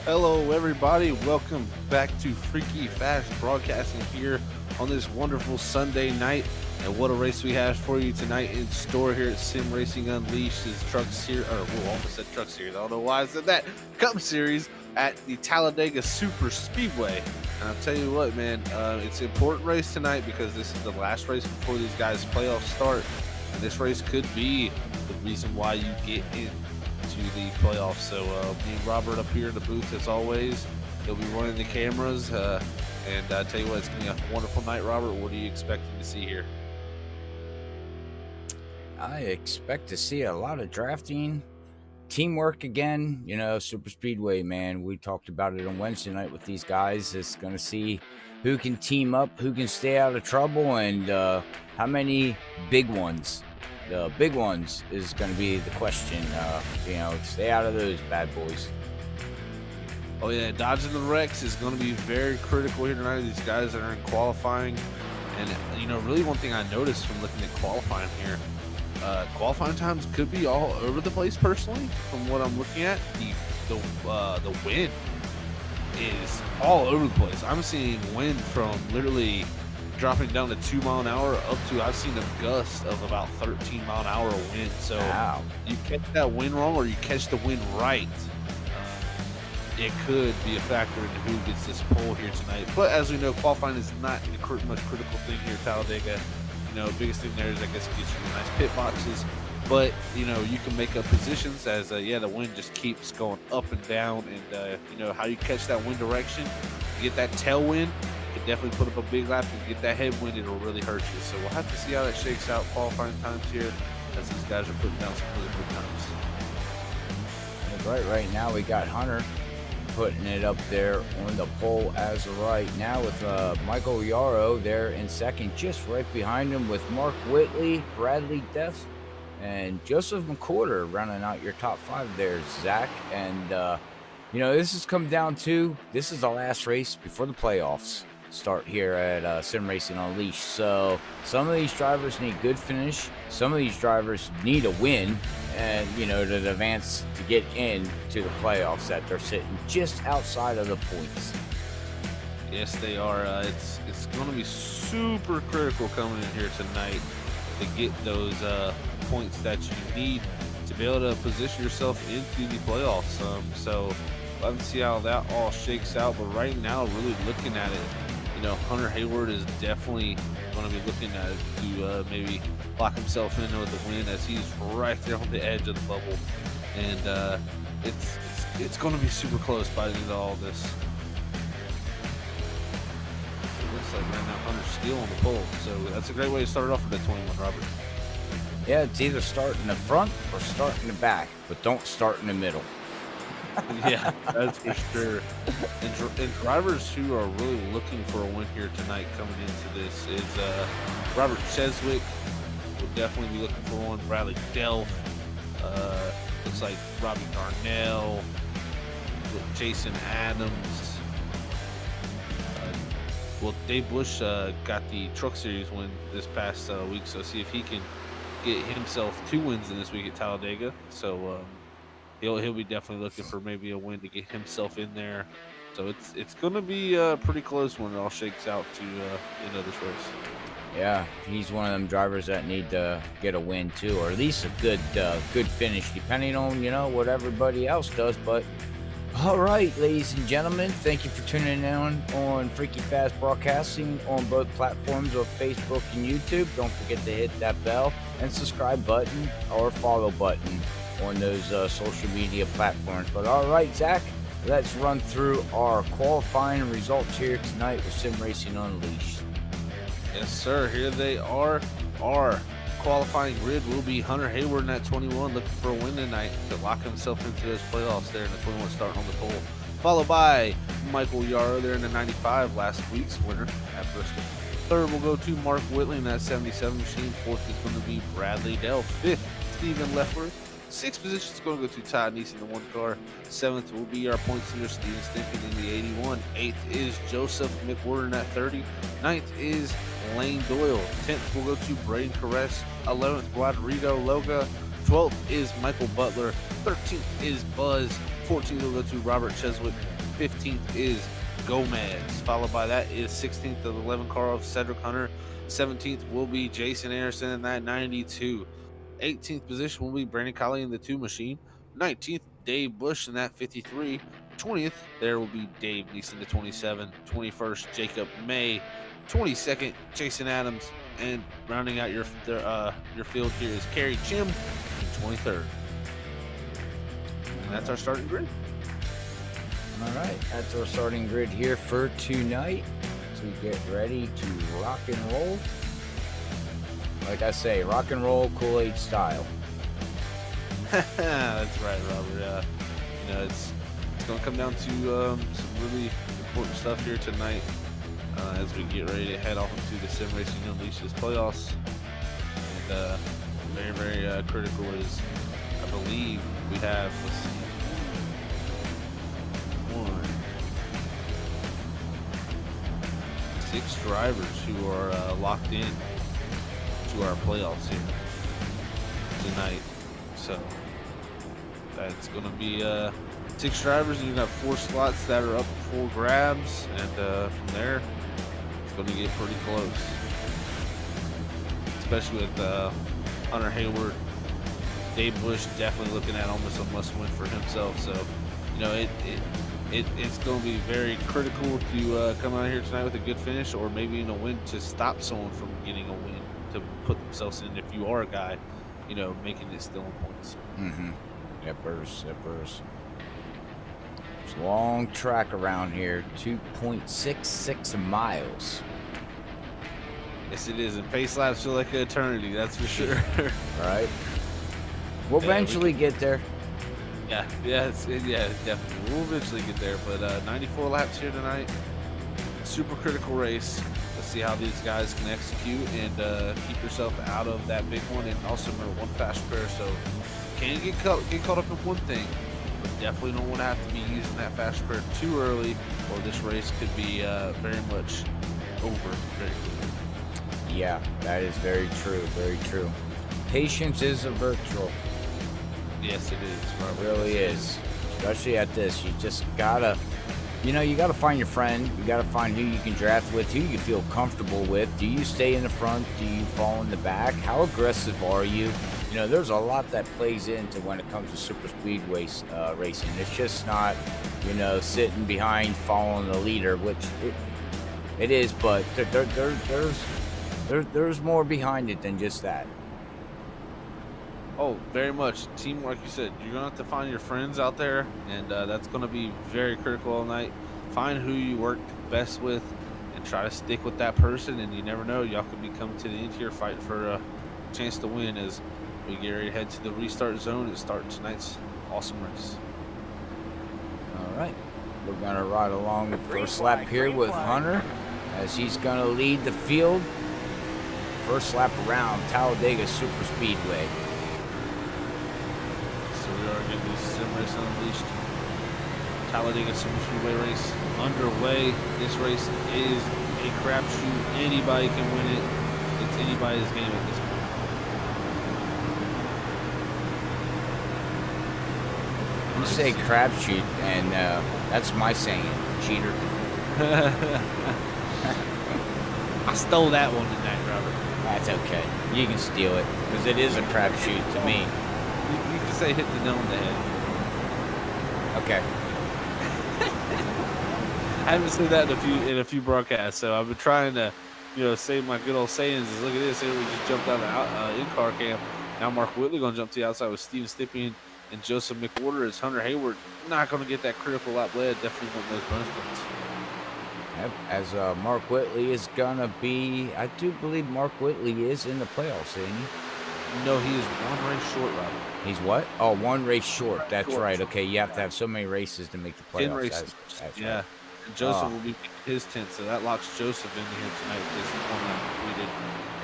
Hello, everybody. Welcome back to Freaky Fast Broadcasting here on this wonderful Sunday night. And what a race we have for you tonight in store here at Sim Racing Unleashed's Truck Series, or almost said Truck Series. I don't know why I said that. Cup Series at the Talladega Super Speedway. And I'll tell you what, man, it's an important race tonight because this is the last race before these guys' playoffs start. And this race could be the reason why you get in to the playoffs. So me and Robert up here in the booth as always. He'll be running the cameras, and I tell you what, it's gonna be a wonderful night. Robert, what are you expecting to see here? I expect to see a lot of drafting, teamwork again. You know, Super Speedway, man. We talked about it on Wednesday night with these guys. It's going to see who can team up, who can stay out of trouble, and how many big ones. The big ones is going to be the question. Stay out of those bad boys. Oh yeah, dodging the wrecks is going to be very critical here tonight. These guys that are in qualifying, and really one thing I noticed from looking at qualifying here, qualifying times could be all over the place. Personally, from what I'm looking at, the wind is all over the place. I'm seeing wind from literally dropping down to 2 mile an hour up to, I've seen a gust of about 13 mile an hour wind. So wow. You catch that wind wrong or you catch the wind right, it could be a factor in who gets this pole here tonight. But as we know, qualifying is not the most critical thing here at Talladega. Biggest thing there is, I guess, it gets you the nice pit boxes. But, you can make up positions as, the wind just keeps going up and down. And, how you catch that wind direction, you get that tailwind, you can definitely put up a big lap. And get that headwind, it'll really hurt you. So we'll have to see how that shakes out qualifying times here as these guys are putting down some really good times. Right now we got Hunter putting it up there on the pole as of right now with Michael Yarrow there in second, just right behind him with Mark Whitley, Bradley Death, and Joseph McCorder rounding out your top five there, Zach. And this has come down to, this is the last race before the playoffs start here at Sim Racing Unleashed. So some of these drivers need good finish, some of these drivers need a win, and to advance to get into the playoffs that they're sitting just outside of the points. Yes, they are. It's going to be super critical coming in here tonight to get those points that you need to be able to position yourself into the playoffs. So we'll have to see how that all shakes out. But right now, really looking at it, Hunter Hayward is definitely going to be looking at it to maybe lock himself in with the win, as he's right there on the edge of the bubble. And it's going to be super close by the end of all of this. It looks like right now Hunter's still on the pole. So that's a great way to start off with the 21, Robert. Yeah, it's either start in the front or start in the back, but don't start in the middle. Yeah, that's for sure. And drivers who are really looking for a win here tonight coming into this is Robert Cheswick will definitely be looking for one. Bradley Delph, looks like Robbie Darnell, Jason Adams. Dave Bush got the Truck Series win this past week, so see if he can get himself 2 wins in this week at Talladega. So he'll be definitely looking for maybe a win to get himself in there. So it's going to be pretty close when it all shakes out to this race. Yeah, he's one of them drivers that need to get a win too, or at least a good finish, depending on what everybody else does. But all right, ladies and gentlemen, thank you for tuning in on Freaky Fast Broadcasting on both platforms of Facebook and YouTube. Don't forget to hit that bell and subscribe button or follow button on those social media platforms. But all right, Zach, let's run through our qualifying results here tonight with Sim Racing Unleashed. Yes, sir. Here they are. Our qualifying grid will be Hunter Hayward in that 21, looking for a win tonight to lock himself into those playoffs there in the 21, starting on the pole. Followed by Michael Yarrow there in the 95, last week's winner at Bristol. Third will go to Mark Whitley in that 77 machine. Fourth is going to be Bradley Dell. Fifth, Stephen Leffler. Sixth position is going to go to Todd Neese in the 1 car. Seventh will be our points leader, Steven Stinkin in the 81. Eighth is Joseph McWhorter in that 30. Ninth is Lane Doyle. 10th will go to Braden Caress. 11th, Rodrigo Loga. 12th is Michael Butler. 13th is Buzz. 14th will go to Robert Cheswick. 15th is Gomez. Followed by that is 16th, the 11 car of Cedric Hunter. 17th will be Jason Anderson in that 92. 18th position will be Brandon Colley in the 2 machine. 19th, Dave Bush in that 53. 20th, there will be Dave Neeson, the 27. 21st, Jacob May. 22nd, Jason Adams. And rounding out your field here is Kerry Chim in 23rd. And that's our starting grid. All right, that's our starting grid here for tonight. To get ready to rock and roll. Like I say, rock and roll Kool-Aid style. That's right, Robert. It's going to come down to some really important stuff here tonight as we get ready to head off into the Sim Racing Unleashed playoffs. And very, very critical is, I believe, we have, let's see, 6 drivers who are locked in to our playoffs here tonight. So that's going to be 6 drivers, and you have 4 slots that are up for grabs, and from there it's going to get pretty close, especially with Hunter Hayward. Dave Bush definitely looking at almost a must-win for himself. So it's going to be very critical to come out here tonight with a good finish, or maybe a win to stop someone from getting a win, to put themselves in, if you are a guy, making it still in points. Zippers. It's a long track around here, 2.66 miles. Yes, it is, and pace laps feel like an eternity, that's for sure. Right? We'll eventually get there. Yeah, definitely. We'll eventually get there, but 94 laps here tonight. Super critical race. Let's see how these guys can execute and keep yourself out of that big one, and also remember, one fast spare, so can't get caught up in one thing, but definitely don't want to have to be using that fast spare too early, or this race could be very much over very quickly. Yeah, that is very true, very true. Patience is a virtue. Yes, it is. It really is. Especially at this. You just gotta, you gotta find your friend. You gotta find who you can draft with, who you feel comfortable with. Do you stay in the front? Do you fall in the back? How aggressive are you? There's a lot that plays into when it comes to super speedway racing. It's just not, sitting behind, following the leader, which it is, but there's more behind it than just that. Oh, very much. Teamwork, you said. You're going to have to find your friends out there, and that's going to be very critical all night. Find who you work best with and try to stick with that person, and you never know. Y'all could be coming to the end here fighting for a chance to win as we get ready to head to the restart zone and start tonight's awesome race. All right. We're going to ride along the first lap here with Hunter as he's going to lead the field. First lap around Talladega Super Speedway. So we are getting this Sim Race Unleashed Talladega Super Speedway race underway. This race is a crapshoot. Anybody can win it. It's anybody's game at this point. You say crapshoot, and that's my saying, cheater. I stole that one tonight, Robert. That's okay. You can steal it, because it is a crapshoot to me. You can say hit the nail on the head. Okay. I haven't said that in a few broadcasts, so I've been trying to, say my good old sayings. Is look at this. Here we just jumped out of the in-car camp. Now Mark Whitley going to jump to the outside with Steven Stippian and Joseph McWhorter. As Hunter Hayward not going to get that critical lap lead. Definitely want those bonus points. Yep. As Mark Whitley is going to be, I do believe Mark Whitley is in the playoffs, isn't he? No, he is one race short, Robert. He's what? Oh, one race short. That's right. Okay, you have to have so many races to make the playoffs. 10 races. That's yeah. Right. And Joseph will be his 10th, so that locks Joseph in here tonight with this one that completed.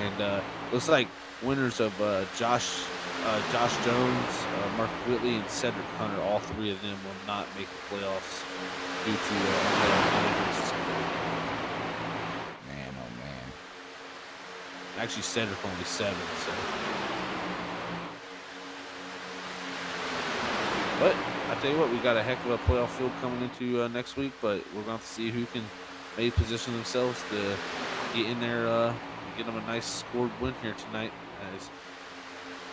And looks like winners of Josh Jones, Mark Whitley, and Cedric Hunter, all 3 of them will not make the playoffs due to man, oh man. Actually, Cedric only 7, so. But I tell you what, we got a heck of a playoff field coming into next week, but we're going to see who can maybe position themselves to get in there, get them a nice scored win here tonight. As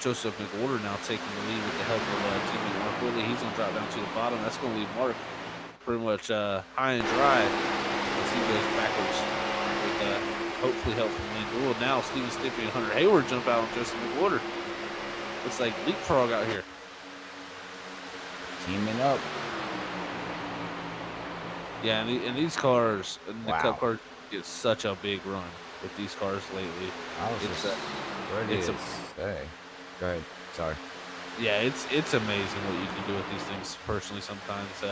Joseph McWhorter now taking the lead with the help of teammate Mark Whitley. He's going to drop down to the bottom. That's going to leave Mark pretty much high and dry as he goes backwards with hopefully help from Lane Doyle. Now Steven Stippy and Hunter Hayward jump out on Joseph McWhorter. Looks like leapfrog out here. Teaming up. Yeah, and these cars, and the Cup cars, get such a big run with these cars lately. I was It's just ready to say. Go ahead. Sorry. Yeah, it's amazing what you can do with these things. Personally, sometimes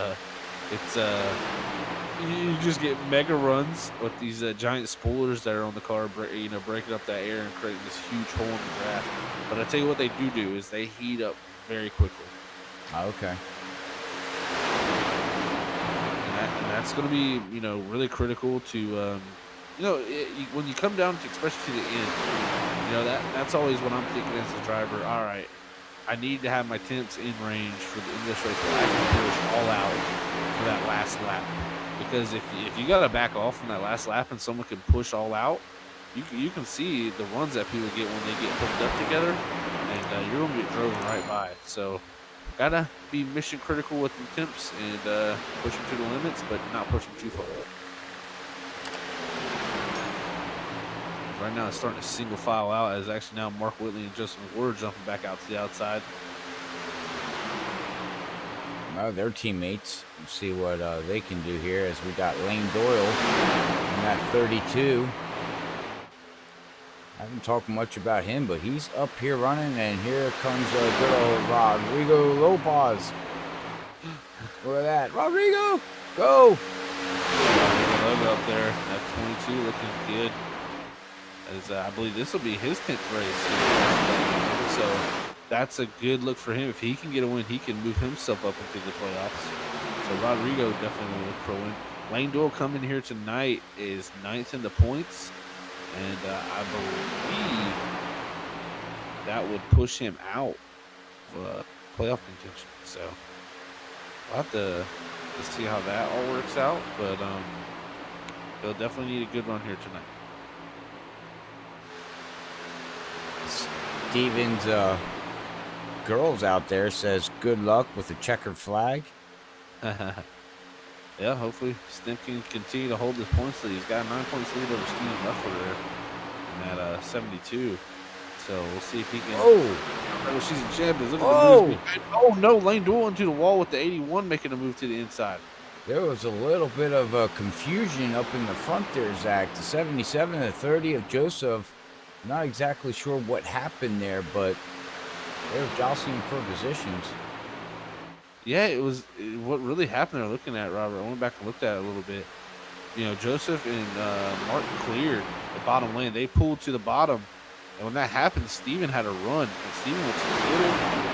you just get mega runs with these giant spoilers that are on the car, breaking up that air and creating this huge hole in the grass. But I tell you what they do is they heat up very quickly. Okay. And that's going to be, really critical to, when you come down to, especially to the end, that's always what I'm thinking as a driver. All right, I need to have my temps in range for the end of this race where I can push all out for that last lap. Because if you got to back off from that last lap and someone can push all out, you can see the runs that people get when they get hooked up together, and you're going to get driven right by. So, gotta be mission critical with the temps and push them to the limits, but not push them too far. Right now, it's starting to single file out as actually now Mark Whitley and Joseph McWhorter jumping back out to the outside. Well, their teammates. Let's see what they can do here as we got Lane Doyle in that 32. I haven't talked much about him, but he's up here running, and here comes good old Rodrigo Lopez. Look at that. Rodrigo, go! Logo up there at 22 looking good. As I believe this will be his 10th race. So that's a good look for him. If he can get a win, he can move himself up into the playoffs. So Rodrigo definitely will look for a win. Lane Doyle coming here tonight is 9th in the points. And I believe that would push him out of playoff contention. So we'll have to see how that all works out. But they'll definitely need a good run here tonight. Steven's girls out there says good luck with the checkered flag. Yeah, hopefully Stim can continue to hold his points lead. He's got a 9 points lead over Steven Leffler there in that 72. So we'll see if he can. Oh, she's in champions. Look at the moves. Oh no, Lane Doyle into the wall with the 81, making a move to the inside. There was a little bit of confusion up in the front there, Zach. The 77 and the 30 of Joseph. Not exactly sure what happened there, but they were jostling for positions. Yeah, what really happened there. Looking at Robert, I went back and looked at it a little bit. Joseph and Mark cleared the bottom lane. They pulled to the bottom, and when that happened, Steven had a run, and Steven went to the middle.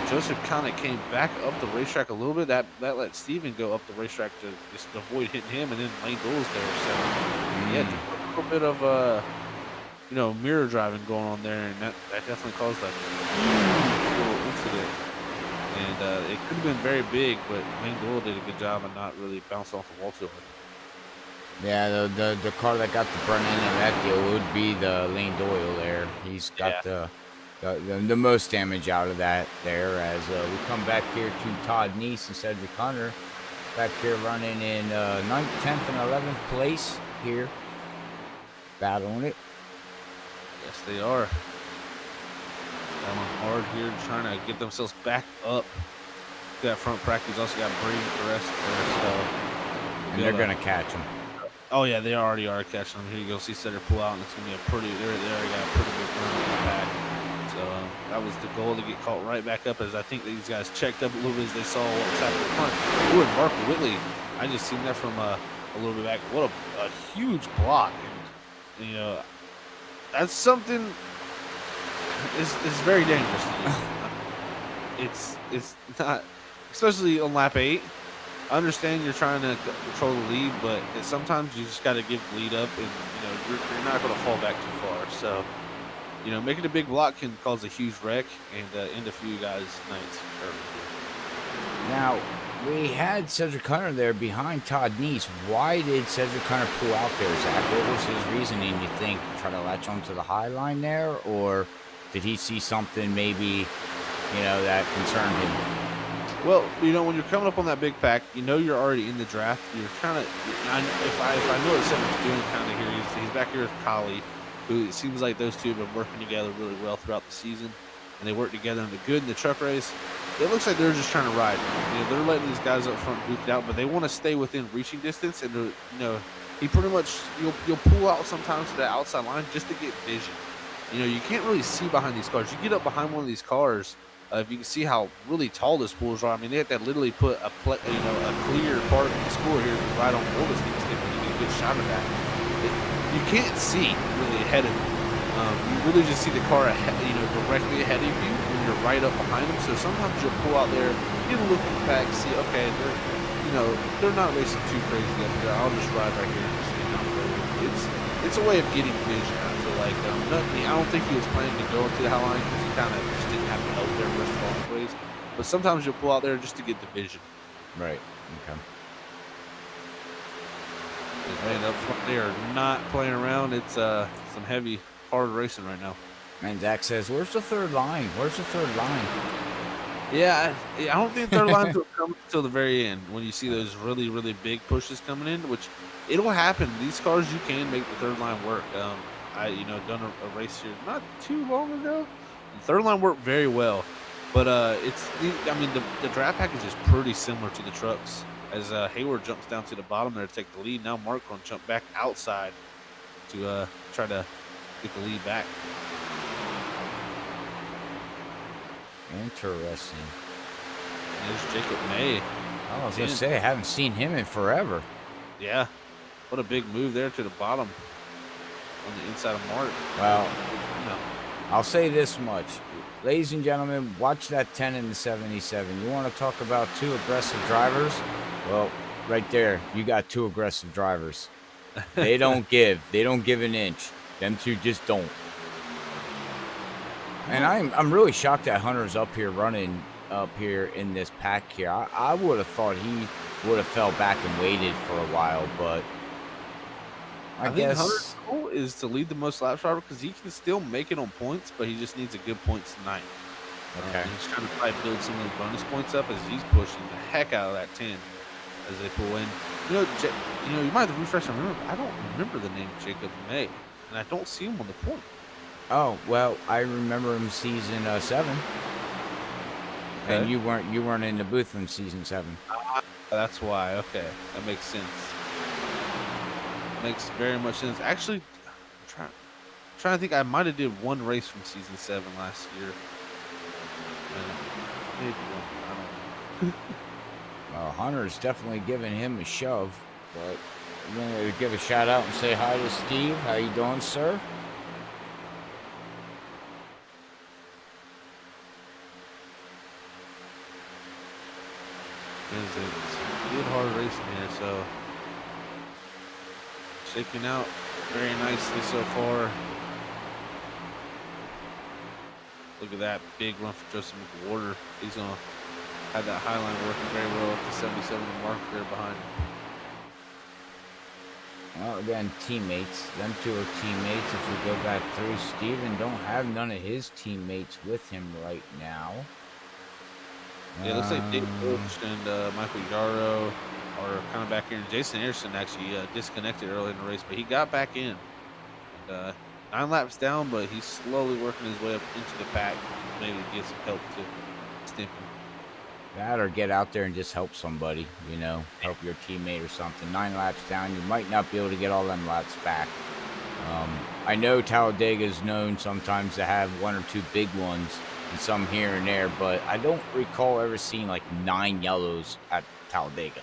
Joseph kind of came back up the racetrack a little bit. That let Steven go up the racetrack to just avoid hitting him, and then Lane Doyle's there. So yeah, just a little bit of mirror driving going on there, and that definitely caused a little incident. And it could have been very big, but Lane Doyle did a good job of not really bouncing off the wall too hard. Yeah, the car that got the front end of that deal would be the Lane Doyle there. He's got the most damage out of that there. As we come back here to Todd Neese and Cedric Hunter, back here running in 9th, 10th, and 11th place here, battling it. Yes, they are. Going hard here, trying to get themselves back up. That front practice also got Brady Perez there, so and they're gonna catch him. Oh yeah, they already are catching them. Here you go, see Cedric pull out, and it's gonna be a pretty. They already got a pretty big run on his back. So that was the goal, to get caught right back up. As I think these guys checked up a little bit as they saw what was happening in front. Ooh, and Mark Whitley, I just seen that from a little bit back. What a huge block, and that's something. It's very dangerous to do. It's not, especially on lap 8. I understand you're trying to control the lead, but sometimes you just got to give the lead up, and you're not going to fall back too far. So, making a big block can cause a huge wreck and end a few guys' nights early. Now, We had Cedric Hunter there behind Todd Neese. Why did Cedric Hunter pull out there, Zach? What was his reasoning, you think? Try to latch onto the high line there? Or did he see something maybe, that concerned him? Well, when you're coming up on that big pack, you're already in the draft. You're kind of, if I know what Cedric's doing kind of here, he's back here with Collie, who it seems like those two have been working together really well throughout the season, and they work together in the good and the truck race. It looks like they're just trying to ride. They're letting these guys up front duke it out, but they want to stay within reaching distance. And he pretty much you'll pull out sometimes to the outside line just to get vision. You can't really see behind these cars. You get up behind one of these cars. If you can see how really tall the spools are, I mean, they have to literally put a clear part of the spool here right on board this thing to get a good shot of that. You can't see really ahead of you. You really just see the car ahead, directly ahead of you when you're right up behind them. So sometimes you'll pull out there, get a look at the back, see, okay, they're not racing too crazy up there. I'll just ride right here and just get down further. It's a way of getting vision. I feel like I don't think he was planning to go into the high line because he kind of just didn't have help there first of all in race. But sometimes you'll pull out there just to get the vision. Right. Okay. Man, up front, they are not playing around. It's some heavy, hard racing right now. Man, Zach says, "Where's the third line? Where's the third line?" Yeah, I don't think third lines will come until the very end when you see those really, really big pushes coming in, which it'll happen. These cars, you can make the third line work. I done a race here not too long ago. The third line worked very well, but the draft package is pretty similar to the trucks. As Hayward jumps down to the bottom there to take the lead, now Mark going to jump back outside to try to get the lead back. Interesting. There's Jacob May. I was going to say, I haven't seen him in forever. Yeah. What a big move there to the bottom on the inside of Mark. Well, I'll say this much. Ladies and gentlemen, watch that 10 and the 77. You want to talk about two aggressive drivers? Well, right there, you got two aggressive drivers. They don't give. They don't give an inch. Them two just don't. And I'm really shocked that Hunter's up here running up here in this pack here. I would have thought he would have fell back and waited for a while, but I guess Hunter's goal is to lead the most laps driver because he can still make it on points, but he just needs a good points tonight. Okay. He's trying to try to build some of the bonus points up as he's pushing the heck out of that 10 as they pull in. You might have to refresh and remember. I don't remember the name Jacob May, and I don't see him on the point. Oh, well, I remember him season 7. Okay. And you weren't in the booth in season 7. That's why. Okay, that makes sense. Makes very much sense. Actually, I'm trying to think. I might have did one race from season 7 last year. Maybe one. I don't know. Well, Hunter's definitely giving him a shove, but I'm going to give a shout out and say hi to Steve. How you doing, sir? It's good hard racing here, so shaking out very nicely so far. Look at that big run for Joseph McWhorter. He's gonna have that high line working very well with the 77 mark there behind him. Well, again, teammates. Them two are teammates. If we go back through, Steven don't have none of his teammates with him right now. Yeah, it looks like Dave Bush and Michael Yarrow are kind of back here. And Jason Anderson actually disconnected early in the race, but he got back in. And, 9 laps down, but he's slowly working his way up into the pack. Maybe get some help to stimp him. That or get out there and just help somebody, help your teammate or something. 9 laps down, you might not be able to get all them laps back. I know Talladega is known sometimes to have 1 or 2 big ones and some here and there, but I don't recall ever seeing like 9 yellows at Talladega.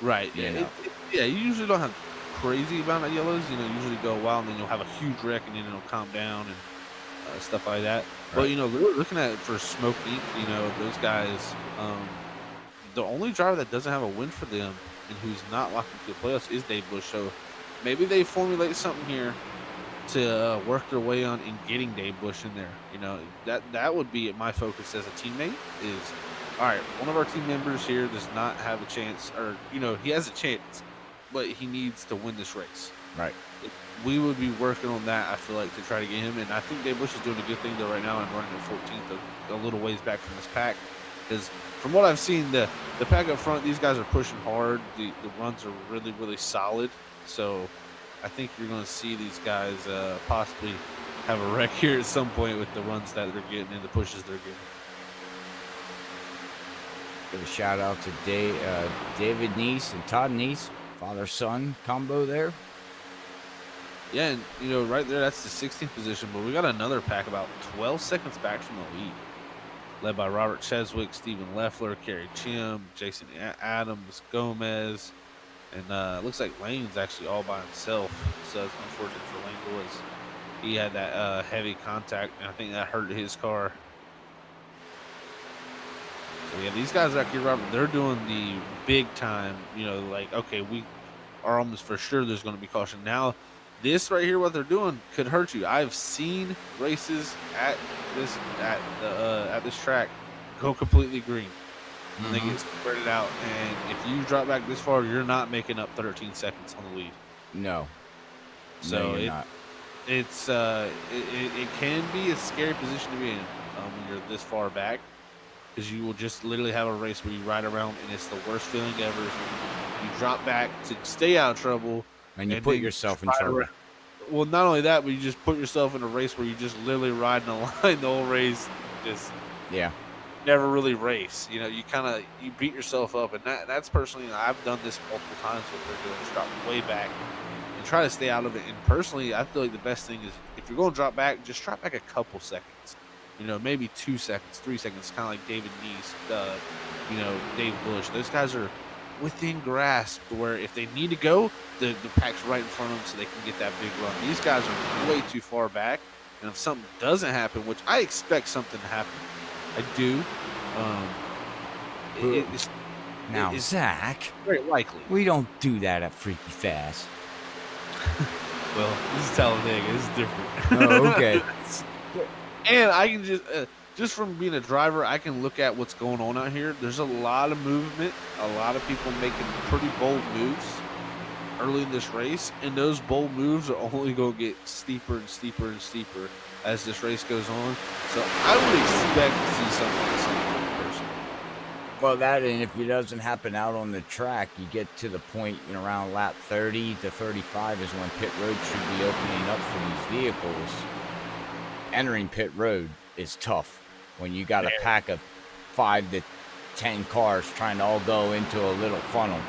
Right. Yeah. You usually don't have crazy amount of yellows. Usually go a while and then you'll have a huge wreck and then it'll calm down and stuff like that. Right. But looking at it for Smoke Inc., those guys, the only driver that doesn't have a win for them and who's not locked into the playoffs is Dave Bush. So maybe they formulate something here to work their way on in getting Dave Bush in there. That would be my focus as a teammate is all right, one of our team members here does not have a chance, or he has a chance, but he needs to win this race. Right. We would be working on that, I feel like, to try to get him. And I think Dave Bush is doing a good thing though right now and running at 14th, a little ways back from this pack. Because from what I've seen, the pack up front, these guys are pushing hard. The runs are really, really solid. So I think you're going to see these guys possibly have a wreck here at some point with the runs that they're getting and the pushes they're getting. Give a shout out to David Neese and Todd Neese, father-son combo there. Yeah, and right there, that's the 16th position, but we got another pack about 12 seconds back from the lead, led by Robert Cheswick, Stephen Leffler, Kerry Chim, Jason Adams, Gomez, and looks like Lane's actually all by himself. So it's unfortunate for Lane Boys. He had that heavy contact, and I think that hurt his car. So yeah, these guys out here, Robert, they're doing the big time. Like, okay, we are almost for sure there's going to be caution. Now, this right here, what they're doing could hurt you. I've seen races at this track go completely green. And they get spread out, and if you drop back this far, you're not making up 13 seconds on the lead. No. So you're not. It's it can be a scary position to be in when you're this far back, because you will just literally have a race where you ride around, and it's the worst feeling ever. You drop back to stay out of trouble, and you put yourself in trouble. Well, not only that, but you just put yourself in a race where you just literally ride in a line the whole race, just never really race. You beat yourself up, and that's personally, I've done this multiple times. What they're doing is drop way back and try to stay out of it. And personally, I feel like the best thing is if you're going to drop back, just drop back a couple seconds. Maybe 2 seconds, 3 seconds, kind of like David Neese, Dave Bush. Those guys are within grasp where if they need to go, the pack's right in front of them so they can get that big run. These guys are way too far back, and if something doesn't happen, which I expect something to happen, I do. Now, Zach, very likely. We don't do that at Freaky Fast. Well, this is Talladega. This is different. Oh, okay. And I can just from being a driver, I can look at what's going on out here. There's a lot of movement, a lot of people making pretty bold moves early in this race, and those bold moves are only going to get steeper and steeper and steeper as this race goes on. So I would expect to see something like that personally. Well, that, and if it doesn't happen out on the track, you get to the point around lap 30 to 35 is when pit road should be opening up for these vehicles. Entering pit road is tough when you got a pack of 5 to 10 cars trying to all go into a little funnel.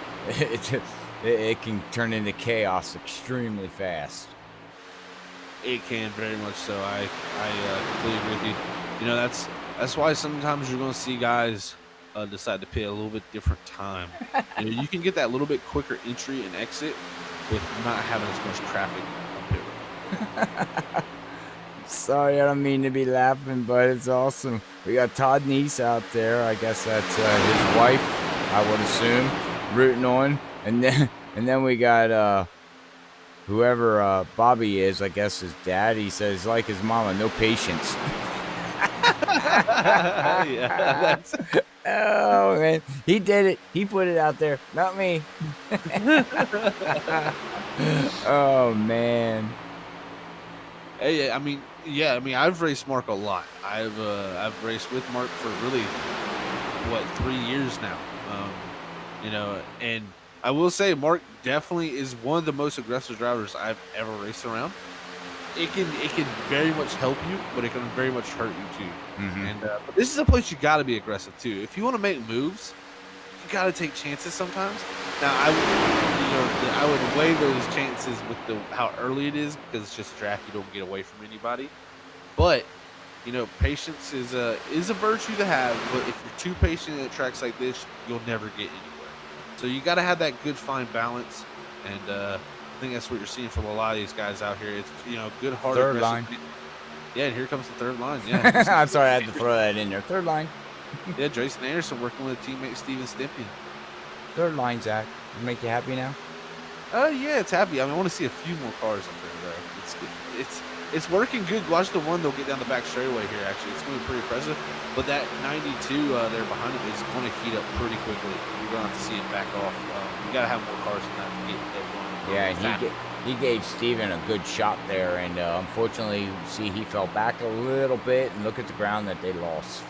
It can turn into chaos extremely fast. It can, very much so. I completely agree with you. That's why sometimes you're going to see guys decide to pit a little bit different time. You can get that little bit quicker entry and exit with not having as much traffic on pit road. Sorry, I don't mean to be laughing, but it's awesome. We got Todd Neese out there. I guess that's his wife, I would assume, rooting on. And then we got whoever Bobby is, I guess his dad. He says, like his mama, no patience. Yeah, oh, man. He did it. He put it out there. Not me. Oh, man. Hey, I mean, I've raced Mark a lot. I've raced with Mark for really 3 years now. And I will say Mark definitely is one of the most aggressive drivers I've ever raced around. It can very much help you, but it can very much hurt you too. And but this is a place you got to be aggressive too. If you want to make moves, you got to take chances sometimes. Now I would weigh those chances with how early it is, because it's just a draft. You don't get away from anybody. But patience is a virtue to have. But if you're too patient at tracks like this, you'll never get anywhere. So you got to have that good fine balance, and I think that's what you're seeing from a lot of these guys out here. It's good hard third line. Yeah, and here comes the third line. Yeah, I'm sorry, I had to throw that in there. Third line. Yeah, Jason Anderson working with teammate Steven Stippian. Third line, Zach. Make you happy now? Yeah, it's happy. I mean, I want to see a few more cars up there, though. it's working good. Watch the one they'll get down the back straightaway here. Actually, it's going to be pretty impressive. But that 92 there behind him is going to heat up pretty quickly. You're going to have to see it back off. You got to have more cars than that to get that one. Yeah, and he gave Steven a good shot there, and unfortunately, see, he fell back a little bit, and look at the ground that they lost.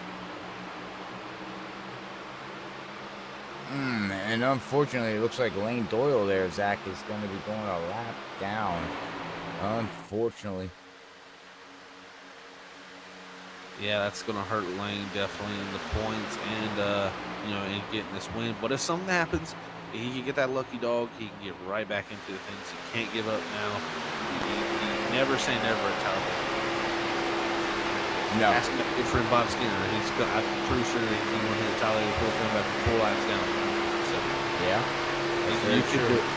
And unfortunately, it looks like Lane Doyle there, Zach, is going to be going a lap down. Unfortunately. Yeah, that's going to hurt Lane definitely in the points and, you know, in getting this win. But if something happens, he can get that lucky dog. He can get right back into the things. He can't give up now. He never say never at Talladega. No. Ask my good friend Bob Skinner. I'm pretty sure he's going to hit Talladega before coming back from 4 laps down. So, yeah. You can do it.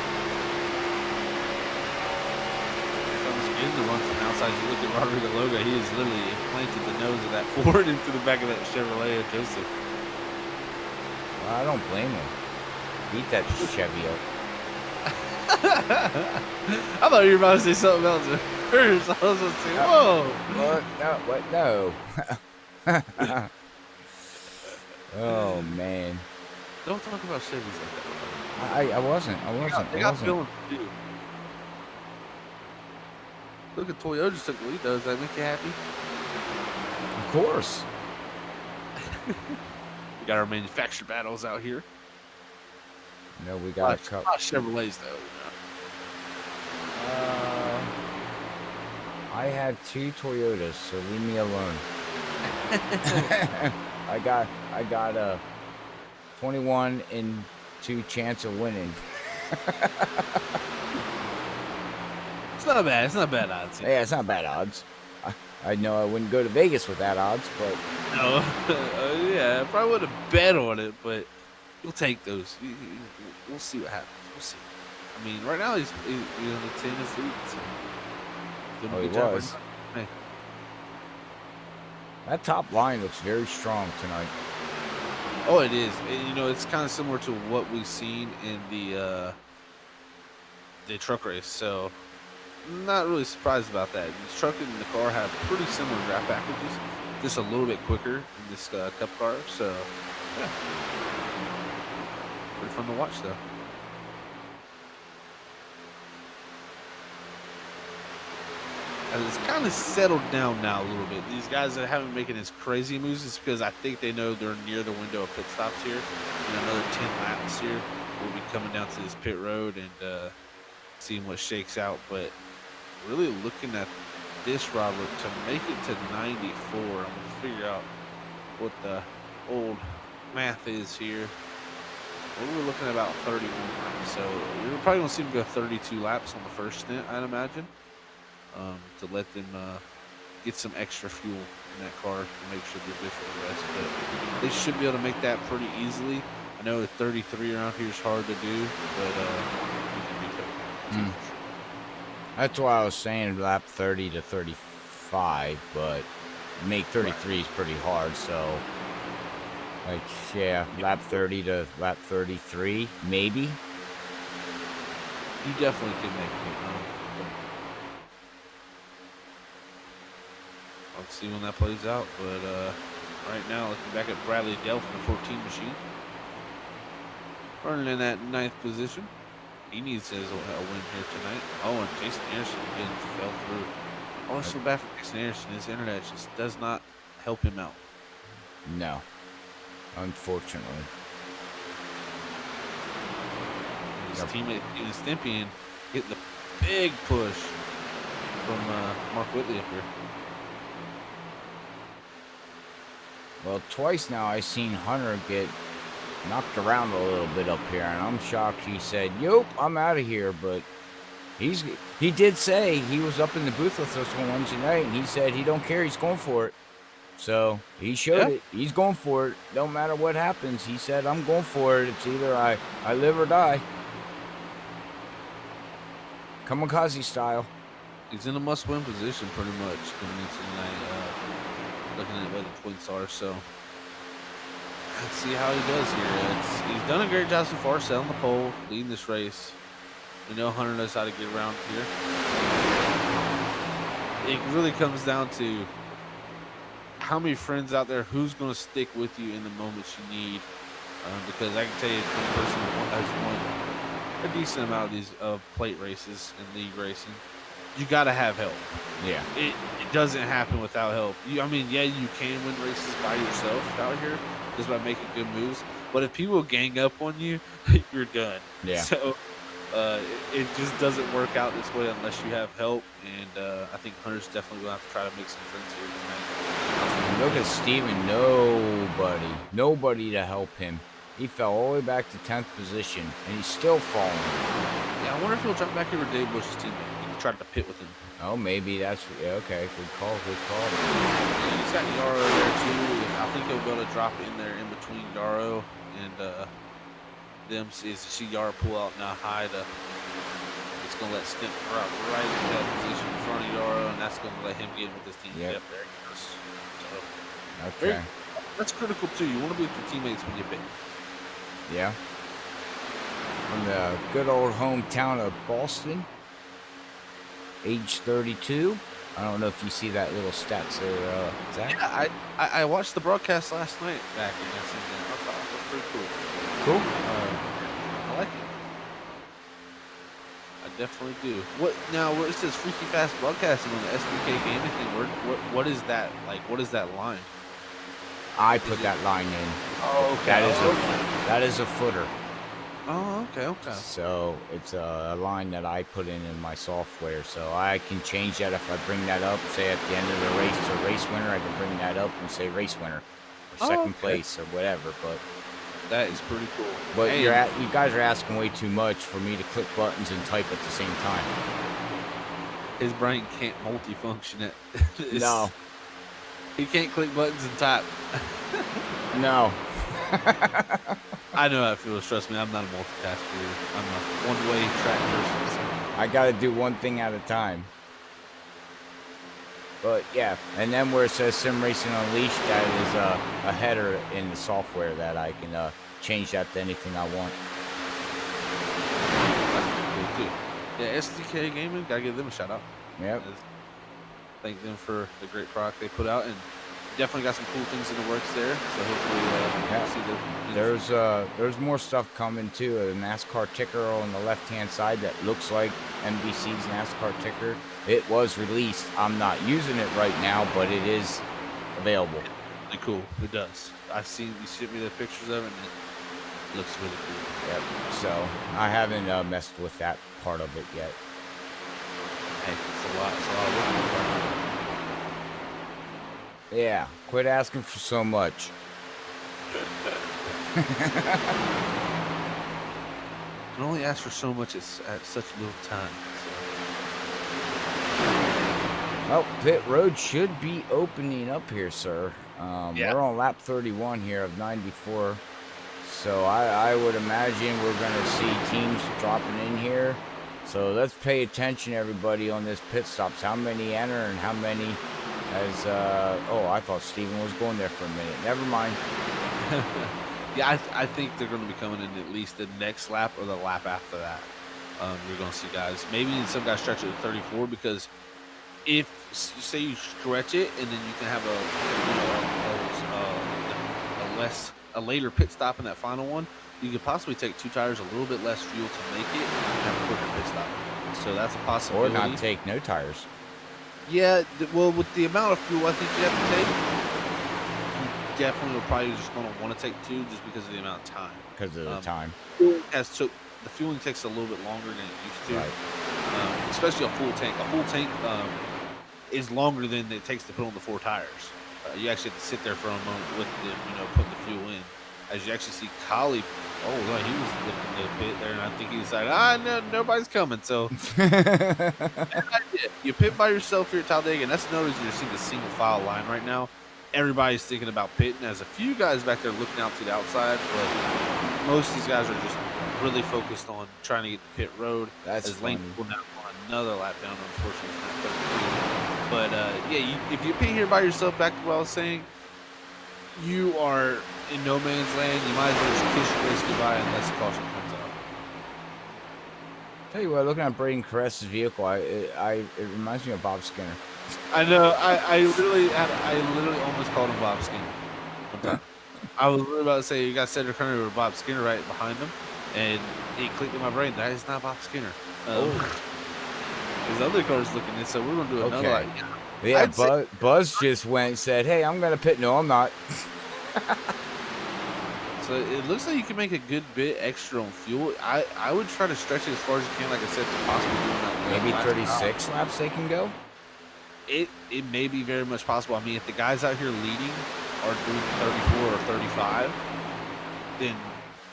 In the run from outside, you look at Rodrigo Loga, he has literally implanted the nose of that Ford into the back of that Chevrolet of Joseph. Well, I don't blame him. Beat that Chevy up. I thought you were about to say something else at first. I was going to say, whoa. What? No, what? No. Oh, man. Don't talk about Chevys like that. I wasn't. They got feelings too. Look at Toyota just took the lead, though. Does that make you happy? Of course. We got our manufacturer battles out here. No, we got a couple. Not Chevrolets, though. I have 2 Toyotas, so leave me alone. I got a 21 and 2 chance of winning. It's not bad. It's not bad odds. Yeah, it's not bad odds. I know I wouldn't go to Vegas with that odds, but no, yeah, I probably would have bet on it, but you'll take those. We'll see what happens. We'll see. I mean, right now he's on the 10 is lead. So he was. Hey. That top line looks very strong tonight. Oh, it is. And, you know, it's kind of similar to what we've seen in the truck race. So. Not really surprised about that. This truck and the car have pretty similar draft packages, just a little bit quicker in this Cup car. So, yeah, pretty fun to watch, though. And it's kind of settled down now a little bit. These guys that haven't making as crazy moves is because I think they know they're near the window of pit stops here. And another 10 laps here. We'll be coming down to this pit road and seeing what shakes out, but. Really looking at this, Robert, to make it to 94. I'm going to figure out what the old math is here. We're looking at about 31 laps. So we're probably going to see them go 32 laps on the first stint, I'd imagine, to let them get some extra fuel in that car to make sure they're good for the rest. But they should be able to make that pretty easily. I know 33 around here is hard to do, but we can make it. That's why I was saying lap 30 to 35, but make 33 is pretty hard. So, like, yeah, lap 30 to lap 33, maybe. You definitely can make it. I'll see when that plays out. But right now, looking back at Bradley Dell from the 14 machine, running in that 9th position. He needs a win here tonight. Oh, and Jason Anderson again fell through. Oh, it's so bad for Jason Anderson. His internet just does not help him out. No, unfortunately. His teammate, Steven Stimpian, getting the big push from Mark Whitley up here. Well, twice now I've seen Hunter get knocked around a little bit up here, and I'm shocked he said, "Yup, I'm out of here." But he did say he was up in the booth with us on Wednesday night, and he said he don't care, he's going for it. So he showed it. He's going for it. No matter what happens, he said, "I'm going for it. It's either I live or die." Kamikaze style. He's in a must-win position pretty much coming into tonight. Looking at where the points are, so. Let's see how he does here. He's done a great job so far, selling the pole, leading this race. We know Hunter knows how to get around here. it really comes down to how many friends out there, who's going to stick with you in the moments you need. Because I can tell you, one person has won a decent amount of these plate races and league racing. You got to have help. Yeah. It doesn't happen without help. I mean, yeah, you can win races by yourself out here just by making good moves. But if people gang up on you, you're done. Yeah. So it just doesn't work out this way unless you have help. And I think Hunter's definitely going to have to try to make some friends here tonight. Look at Steven. Nobody to help him. He fell all the way back to 10th position, and he's still falling. Yeah, I wonder if he'll jump back over Dave Bush's teammate. He tried to pit with him. Oh, maybe that's okay. Good call. Yeah, he's got Yarrow there too. I think he'll be able to drop in there in between Yarrow and them. See Yarrow pull out now high to. It's gonna let Stimp drop right into that position in front of Yarrow, and that's gonna let him get in with his team. Yep. There he goes. So, Okay. that's critical too. You want to be with your teammates when you pit. Yeah. From the good old hometown of Boston, age 32. I don't know if you see that little stats there, Zach. Yeah, I watched the broadcast last night back in that season. I thought it was pretty cool. Cool. I like it. I definitely do. What now? Where it says Freaky Fast Broadcasting on the SBK gaming thing? What is that like? What is that line? I put that line in. Oh, okay. That is a footer. Oh, okay. So it's a line that I put in my software. So I can change that if I bring that up. Say at the end of the race, a race winner, I can bring that up and say race winner or second place or whatever. But that is pretty cool. But hey, you guys are asking way too much for me to click buttons and type at the same time. His brain can't multifunction it. No. He can't click buttons and type. No. I know how it feels. Trust me, I'm not a multitasker. I'm a one-way track person. So. I got to do one thing at a time. But yeah, and then where it says Sim Racing Unleashed, that is a header in the software that I can change that to anything I want. That's cool too. Yeah, SDK Gaming, gotta give them a shout out. Yep. Thank them for the great product they put out, and definitely got some cool things in the works there. So hopefully, there's more stuff coming too. A NASCAR ticker on the left-hand side that looks like NBC's NASCAR ticker. It was released. I'm not using it right now, but it is available. Really cool. It does. I've seen you sent me the pictures of it, and it looks really cool. Yep. So I haven't messed with that part of it yet. Hey, it's a lot of work. Yeah, quit asking for so much. Can only ask for so much at such little time. Well, pit road should be opening up here, sir. Yeah. We're on lap 31 here of 94. So I would imagine we're going to see teams dropping in here. So let's pay attention, everybody, on this pit stops. How many enter and how many has... oh, I thought Steven was going there for a minute. Never mind. Yeah, I think they're going to be coming in at least the next lap or the lap after that. You're going to see guys. Maybe some guys stretch it to 34 because if you say you stretch it and then you can have a later pit stop in that final one, you could possibly take 2 tires, a little bit less fuel to make it, and have a quicker pit stop. So that's a possibility. Or not take no tires. Yeah, well, with the amount of fuel I think you have to take, you definitely will probably just going to want to take 2 just because of the amount of time. Because of the time. The fueling takes a little bit longer than it used to. Right. Especially a full tank. A full tank is longer than it takes to put on the 4 tires. You actually have to sit there for a moment with them, putting the fuel in. As you actually see Collie, he was looking a bit there, and I think he decided, no, nobody's coming. So you pit by yourself here at Talladega, and that's another reason you're seeing the single file line right now. Everybody's thinking about pitting. There's a few guys back there looking out to the outside, but most of these guys are just really focused on trying to get the pit road. That's as Lane will now on another lap down, unfortunately. But if you pit here by yourself, back to what I was saying, you are in no man's land. You might as well just kiss your race goodbye unless caution comes out. Tell you what, looking at Braden Caress's vehicle, it reminds me of Bob Skinner. I know. I literally almost called him Bob Skinner one time. I was literally about to say you got Cedric Hunter with Bob Skinner right behind him, and it clicked in my brain that is not Bob Skinner. Oh, His other car's looking in, so we're gonna do another. okay. Like, Yeah, I'd say Buzz just went and said, "Hey, I'm gonna pit." No, I'm not. so. It looks like you can make a good bit extra on fuel. I would try to stretch it as far as you can, like I said, to possibly doing that. Maybe last 36 laps they can go. it may be very much possible. I mean, if the guys out here leading are doing 34 or 35, then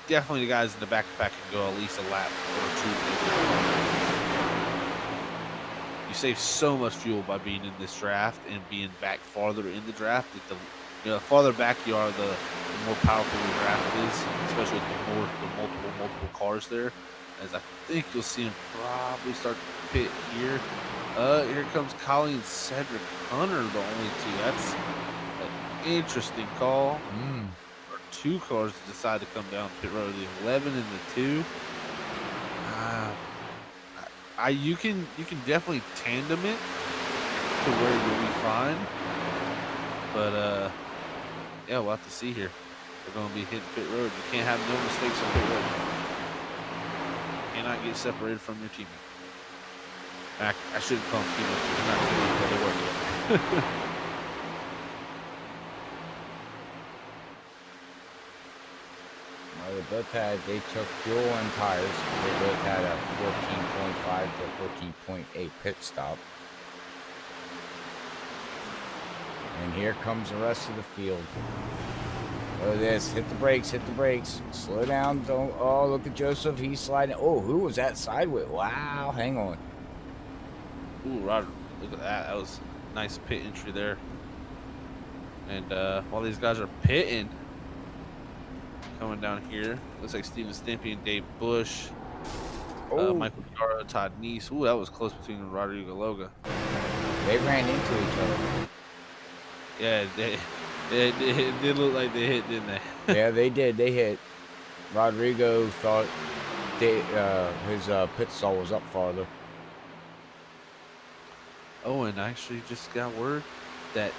definitely the guys in the back of the pack can go at least a lap or two. You save so much fuel by being in this draft and being back farther in the draft. That the farther back you are, the more powerful the draft is, especially with the multiple cars there. As I think you'll see him probably start to pit here. Here comes Colleen Cedric Hunter, the only two. That's an interesting call. Two cars decide to come down pit road, the 11 and the 2. You can definitely tandem it to where you'll be fine. But yeah, we'll have to see here. They're gonna be hitting pit road. You can't have no mistakes on pit road. You cannot get separated from your teammate. I shouldn't call them teammates because they're not teammates, but they work together. Well, they took fuel and tires. They both had a 14.5 to 14.8 pit stop. And here comes the rest of the field. Look at this. Hit the brakes. Slow down. Don't. Oh, look at Joseph. He's sliding. Oh, who was that side with? Wow. Hang on. Ooh, Roger. Look at that. That was a nice pit entry there. And while these guys are pitting, coming down here, looks like Steven Stimpy and Dave Bush, Michael Yara, Todd Neese. Ooh, that was close between Rodrigo Loga. They ran into each other. Yeah, it did look like they hit, didn't they? Yeah, they did. They hit. Rodrigo thought his pit stall was up farther. Oh, and I actually just got word that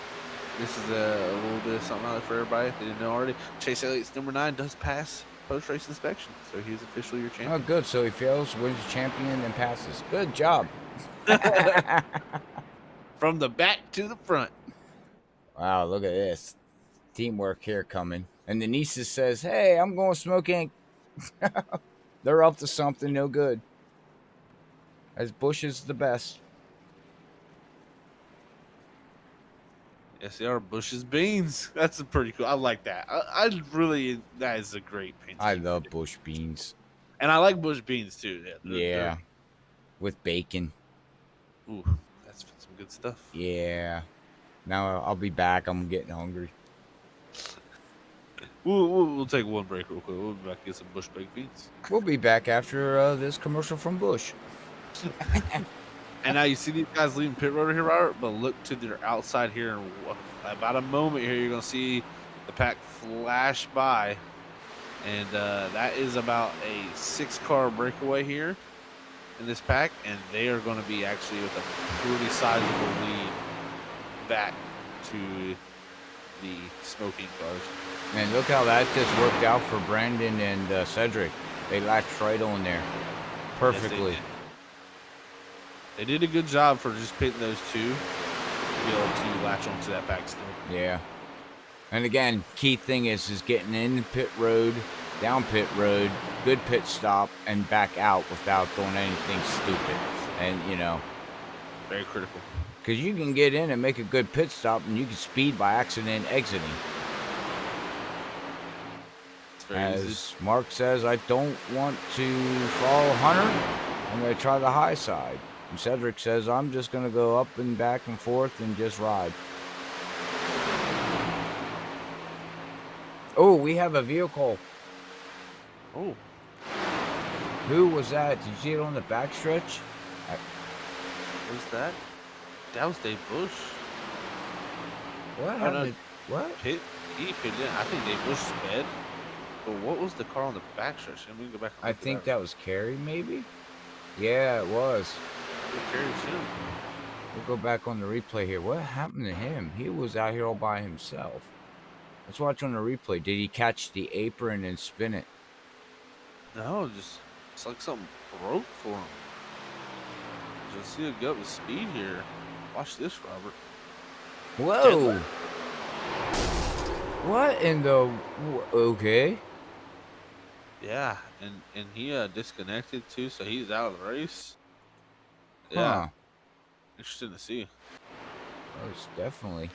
this is a little bit of something out for everybody if they didn't know already. Chase Elliott's number 9 does pass post-race inspection, so he's officially your champion. Oh, good. So he fails, wins the champion, and passes. Good job. From the back to the front. Wow, look at this. Teamwork here coming. And the nieces says, "Hey, I'm going smoke ink." They're up to something no good. As Bush is the best. Yes, they are Bush's beans. That's a pretty cool. I like that. That is a great paint. I love Bush beans. And I like Bush beans too. Yeah. With bacon. Ooh, that's some good stuff. Yeah. Now I'll be back. I'm getting hungry. We'll take one break real quick. We'll be back and get some Bush baked beans. We'll be back after this commercial from Bush. And now you see these guys leaving pit road here, Robert, but look to their outside here. In about a moment here, you're going to see the pack flash by. And that is about a 6-car breakaway here in this pack. And they are going to be actually with a pretty sizable lead back to the smoking cars. And look how that just worked out for Brandon and Cedric. They latched right on there perfectly. Yes, they did a good job for just pitting those two to be able to latch onto that pack still. Yeah. And again, key thing is getting in pit road, down pit road, good pit stop, and back out without doing anything stupid. And, very critical. Because you can get in and make a good pit stop, and you can speed by accident exiting. As Mark says, I don't want to follow Hunter. I'm going to try the high side. And Cedric says, I'm just going to go up and back and forth and just ride. Oh, we have a vehicle. Oh. Who was that? Did you see it on the backstretch? What was that? That was Dave Bush. What happened? What? He pitted in. I think Dave Bush sped. But what was the car on the backstretch? Let me go back. I think that was Kerry, maybe? Yeah, it was. Kerry too. We'll go back on the replay here. What happened to him? He was out here all by himself. Let's watch on the replay. Did he catch the apron and spin it? No, just it's like something broke for him. Just see a gut with speed here. Watch this, Robert. Whoa! What in the? Okay. Yeah, and he disconnected too, so he's out of the race. Yeah, Huh. interesting to see. Most definitely.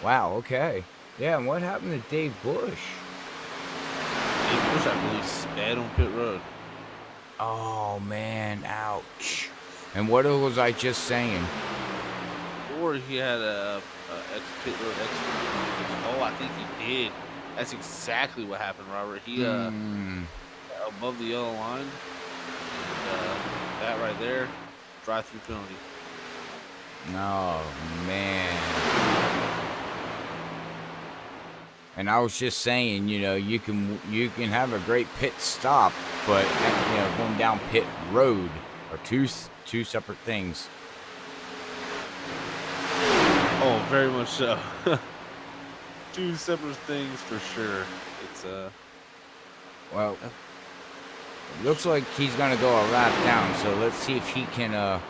Wow. Okay. Yeah. And what happened to Dave Bush? Dave Bush, I believe, sped on pit road. Oh man. Ouch. And what was I just saying? Or he had a pit road exit. Oh, I think he did. That's exactly what happened, Robert. He above the yellow line, and that right there, drive-through penalty. Oh man. And I was just saying, you can have a great pit stop, but going down pit road are two separate things. Oh, very much so. Two separate things for sure. It's Well, it looks like he's gonna go a lap down, so let's see if he can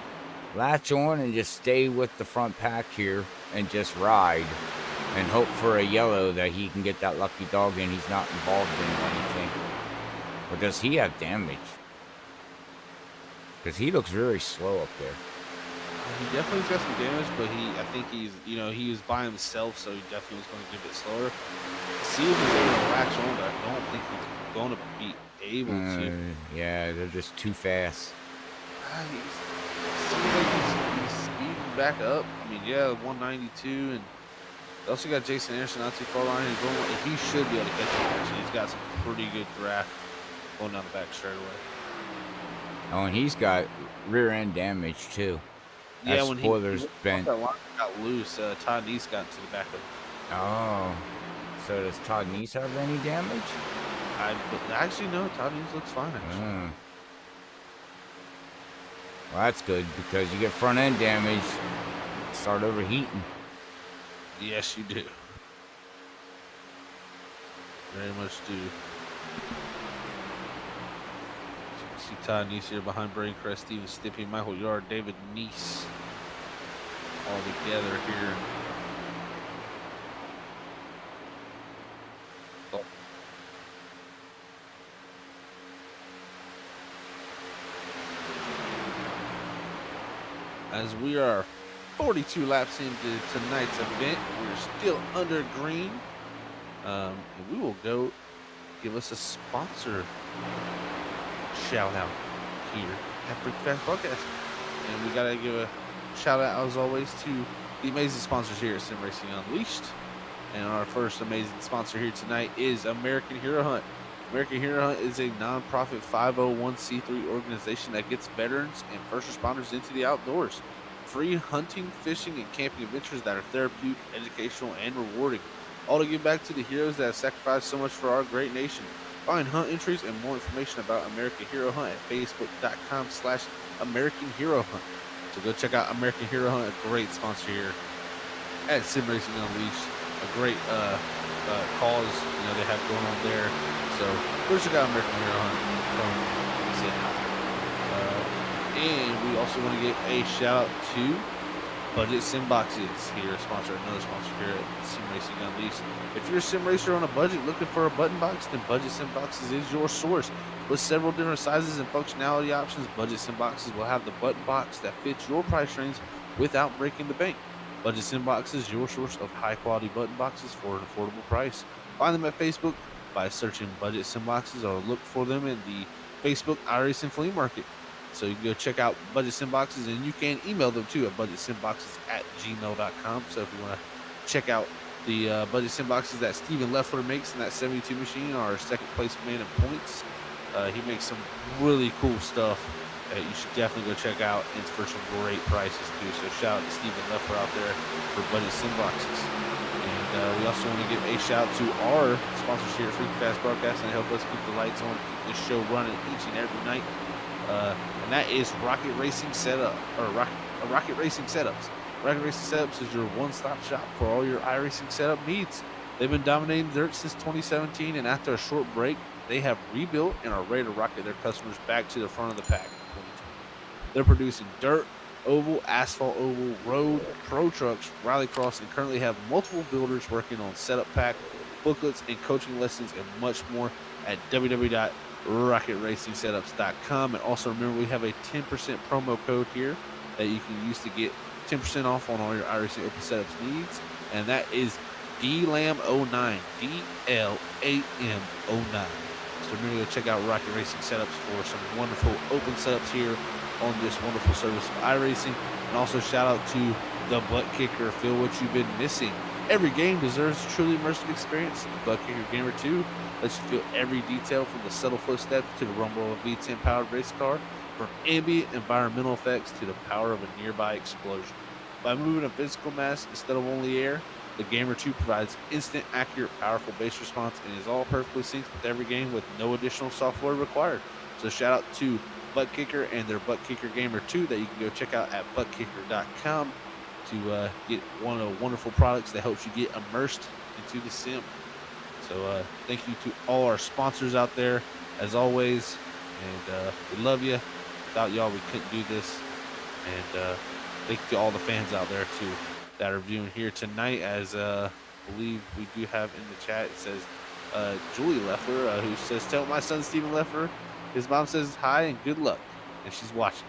latch on and just stay with the front pack here and just ride and hope for a yellow that he can get that lucky dog and he's not involved in anything. Or does he have damage? Because he looks very slow up there. he definitely's got some damage, but I think he was by himself, so he definitely was going to get a bit slower. See if he's able to latch on, but I don't think he's going to be able to. Yeah, they're just too fast. Seems like he's speeding back up. I mean, yeah, 192, and they also got Jason Anderson not too far behind. He should be able to catch him. Actually, he's got some pretty good draft going down the back straightaway. Oh, and he's got rear end damage too. Yeah, that when spoiler's bent. That line got loose, Todd Neese got to the back of it. Oh, so does Todd Neese have any damage? Actually, no. Todd Neese looks fine. Actually. Well, that's good because you get front end damage, start overheating. Yes, you do. Very much do. See Todd Neese here behind Braden Crest, Steven Stippy, Michael Yard, David Neese all together here. As we are 42 laps into tonight's event, we're still under green. And we will go give us a sponsor shout out here at Freaky Fast Broadcast. And we gotta give a shout out as always to the amazing sponsors here at Sim Racing Unleashed. And our first amazing sponsor here tonight is American Hero Hunt. American Hero Hunt is a non-profit 501c3 organization that gets veterans and first responders into the outdoors. Free hunting, fishing, and camping adventures that are therapeutic, educational, and rewarding. All to give back to the heroes that have sacrificed so much for our great nation. Find hunt entries and more information about American Hero Hunt at facebook.com/American Hero Hunt. So go check out American Hero Hunt, a great sponsor here at Sim Racing Unleashed. A great cause they have going on there. So go check out American Hero Hunt from and we also want to give a shout out to Budget Sim Boxes here, another sponsor here at Sim Racing Unleashed. If you're a sim racer on a budget looking for a button box, then Budget Sim Boxes is your source. With several different sizes and functionality options, Budget Sim Boxes will have the button box that fits your price range without breaking the bank. Budget Sim Boxes, your source of high quality button boxes for an affordable price. Find them at Facebook by searching Budget Sim Boxes or look for them in the Facebook iRacing Flea Market. So you can go check out Budget Sim Boxes, and you can email them too at budgetsimboxes@gmail.com. So if you want to check out the Budget Sim Boxes that Steven Leffler makes in that 72 machine, our second place man in points, he makes some really cool stuff that you should definitely go check out. It's for some great prices too. So shout out to Steven Leffler out there for Budget Sim Boxes. And we also want to give a shout out to our sponsors here at Freaky Fast Broadcast and help us keep the lights on, keep this show running each and every night. And that is Rocket Racing Setup, or Rocket Racing Setups. Rocket Racing Setups is your one-stop shop for all your iRacing setup needs. They've been dominating dirt since 2017, and after a short break, they have rebuilt and are ready to rocket their customers back to the front of the pack in 2020. They're producing dirt, oval, asphalt oval, road, pro trucks, rallycross, and currently have multiple builders working on setup pack, booklets, and coaching lessons, and much more at www.rocketracingsetups.com. And also remember, we have a 10% promo code here that you can use to get 10% off on all your iRacing Open Setups needs, and that is DLAM09, DLAM09. So remember to check out Rocket Racing Setups for some wonderful open setups here on this wonderful service of iRacing. And also shout out to the ButtKicker. Feel what you've been missing. Every game deserves a truly immersive experience. The ButtKicker Gamer 2 lets you feel every detail from the subtle footsteps to the rumble of a V10 powered race car, from ambient environmental effects to the power of a nearby explosion. By moving a physical mass instead of only air, the Gamer 2 provides instant, accurate, powerful base response and is all perfectly synced with every game with no additional software required. So shout out to ButtKicker and their ButtKicker Gamer 2 that you can go check out at ButtKicker.com to get one of the wonderful products that helps you get immersed into the sim. So thank you to all our sponsors out there, as always, and we love you. Without y'all, we couldn't do this. And thank you to all the fans out there, too, that are viewing here tonight, as I believe we do have in the chat, it says Julie Leffler, who says, tell my son Stephen Leffler his mom says hi and good luck, and she's watching.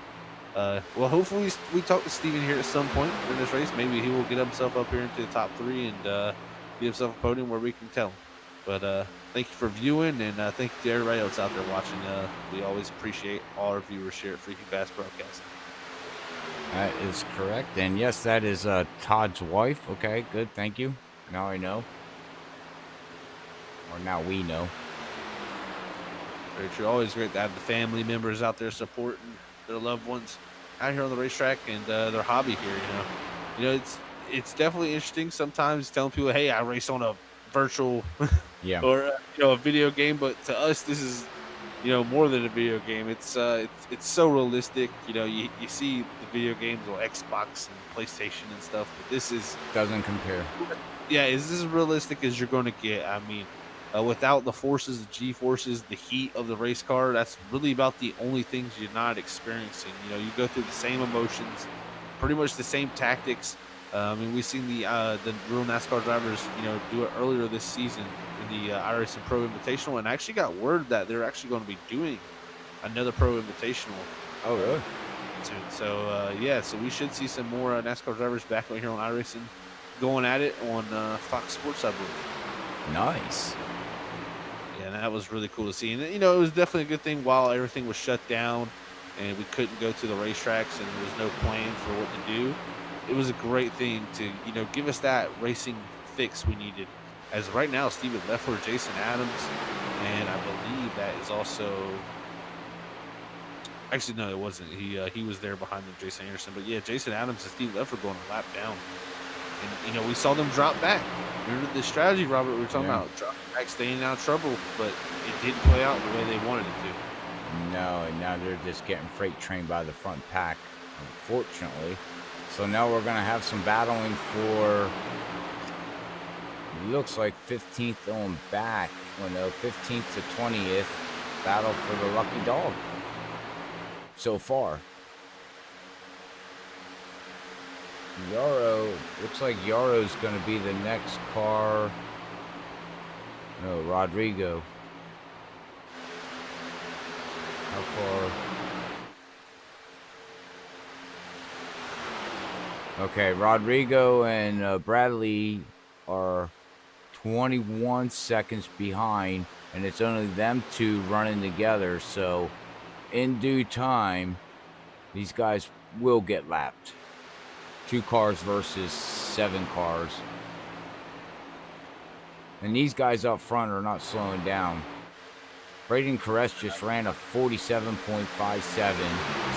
Well, hopefully we talk to Stephen here at some point in this race. Maybe he will get himself up here into the top 3 and get himself a podium where we can tell him. But thank you for viewing, and thank you to everybody else out there watching. We always appreciate all our viewers here at Freaky Fast Broadcasting. That is correct. And yes, that is Todd's wife. Okay, good. Thank you. Now I know. Or now we know. Very true. Always great to have the family members out there supporting their loved ones out here on the racetrack and their hobby here. You know, it's definitely interesting sometimes telling people, "Hey, I race on a virtual, yeah, or a video game." But to us, this is more than a video game. It's so realistic. You see the video games on Xbox and PlayStation and stuff, but this doesn't compare. Yeah, is this as realistic as you're going to get? I mean, without the forces, the G-forces, the heat of the race car, that's really about the only things you're not experiencing. You go through the same emotions, pretty much the same tactics. I mean, we've seen the real NASCAR drivers, do it earlier this season in the iRacing Pro Invitational, and I actually got word that they're actually going to be doing another Pro Invitational. Oh, really? Soon. So, yeah, so we should see some more NASCAR drivers back here on iRacing going at it on Fox Sports, I believe. Nice. Yeah, that was really cool to see. And, it was definitely a good thing while everything was shut down and we couldn't go to the racetracks and there was no plan for what to do. It was a great thing to, give us that racing fix we needed. As right now, Stephen Leffler, Jason Adams, and I believe that is also... Actually, no, it wasn't. He was there behind them, Jason Anderson. But, yeah, Jason Adams and Steve Leffler going a lap down. And, we saw them drop back. Remember the strategy, Robert, we were talking about? Drop back, staying out of trouble, but it didn't play out the way they wanted it to. No, and now they're just getting freight trained by the front pack, unfortunately. So now we're going to have some battling for, looks like 15th on back. Well, no, 15th to 20th. Battle for the lucky dog so far. Yarrow, looks like Yarrow's going to be the next car. No, Rodrigo. How far? Okay, Rodrigo and Bradley are 21 seconds behind, and it's only them two running together. So in due time, these guys will get lapped. 2 cars versus 7 cars. And these guys up front are not slowing down. Braden Caress just ran a 47.57.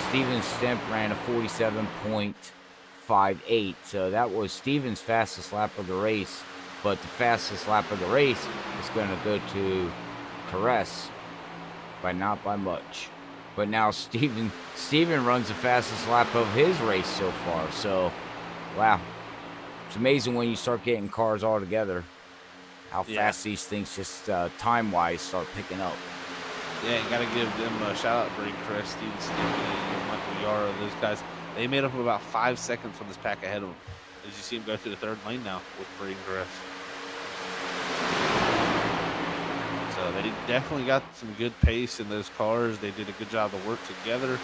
Steven Stemp ran a 47.58. So that was Steven's fastest lap of the race. But the fastest lap of the race is going to go to Caress, but not by much. But now Steven runs the fastest lap of his race so far. So, wow. It's amazing when you start getting cars all together, how fast these things just time-wise start picking up. Yeah, you got to give them a shout-out, Brady Chris, Steven and Michael Yara, those guys. They made up about 5 seconds from this pack ahead of them. As you see them go through the third lane now with Brady Chris. So they definitely got some good pace in those cars. They did a good job of work together.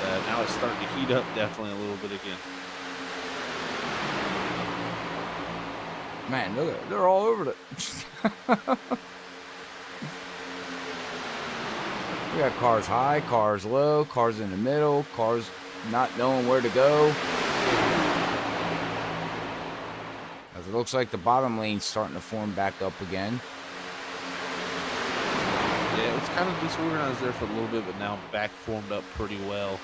And now it's starting to heat up definitely a little bit again. Man, look, they're all over it. We got cars high, cars low, cars in the middle, cars not knowing where to go. As it looks like the bottom lane's starting to form back up again. Yeah, it's kind of disorganized there for a little bit, but now back formed up pretty well.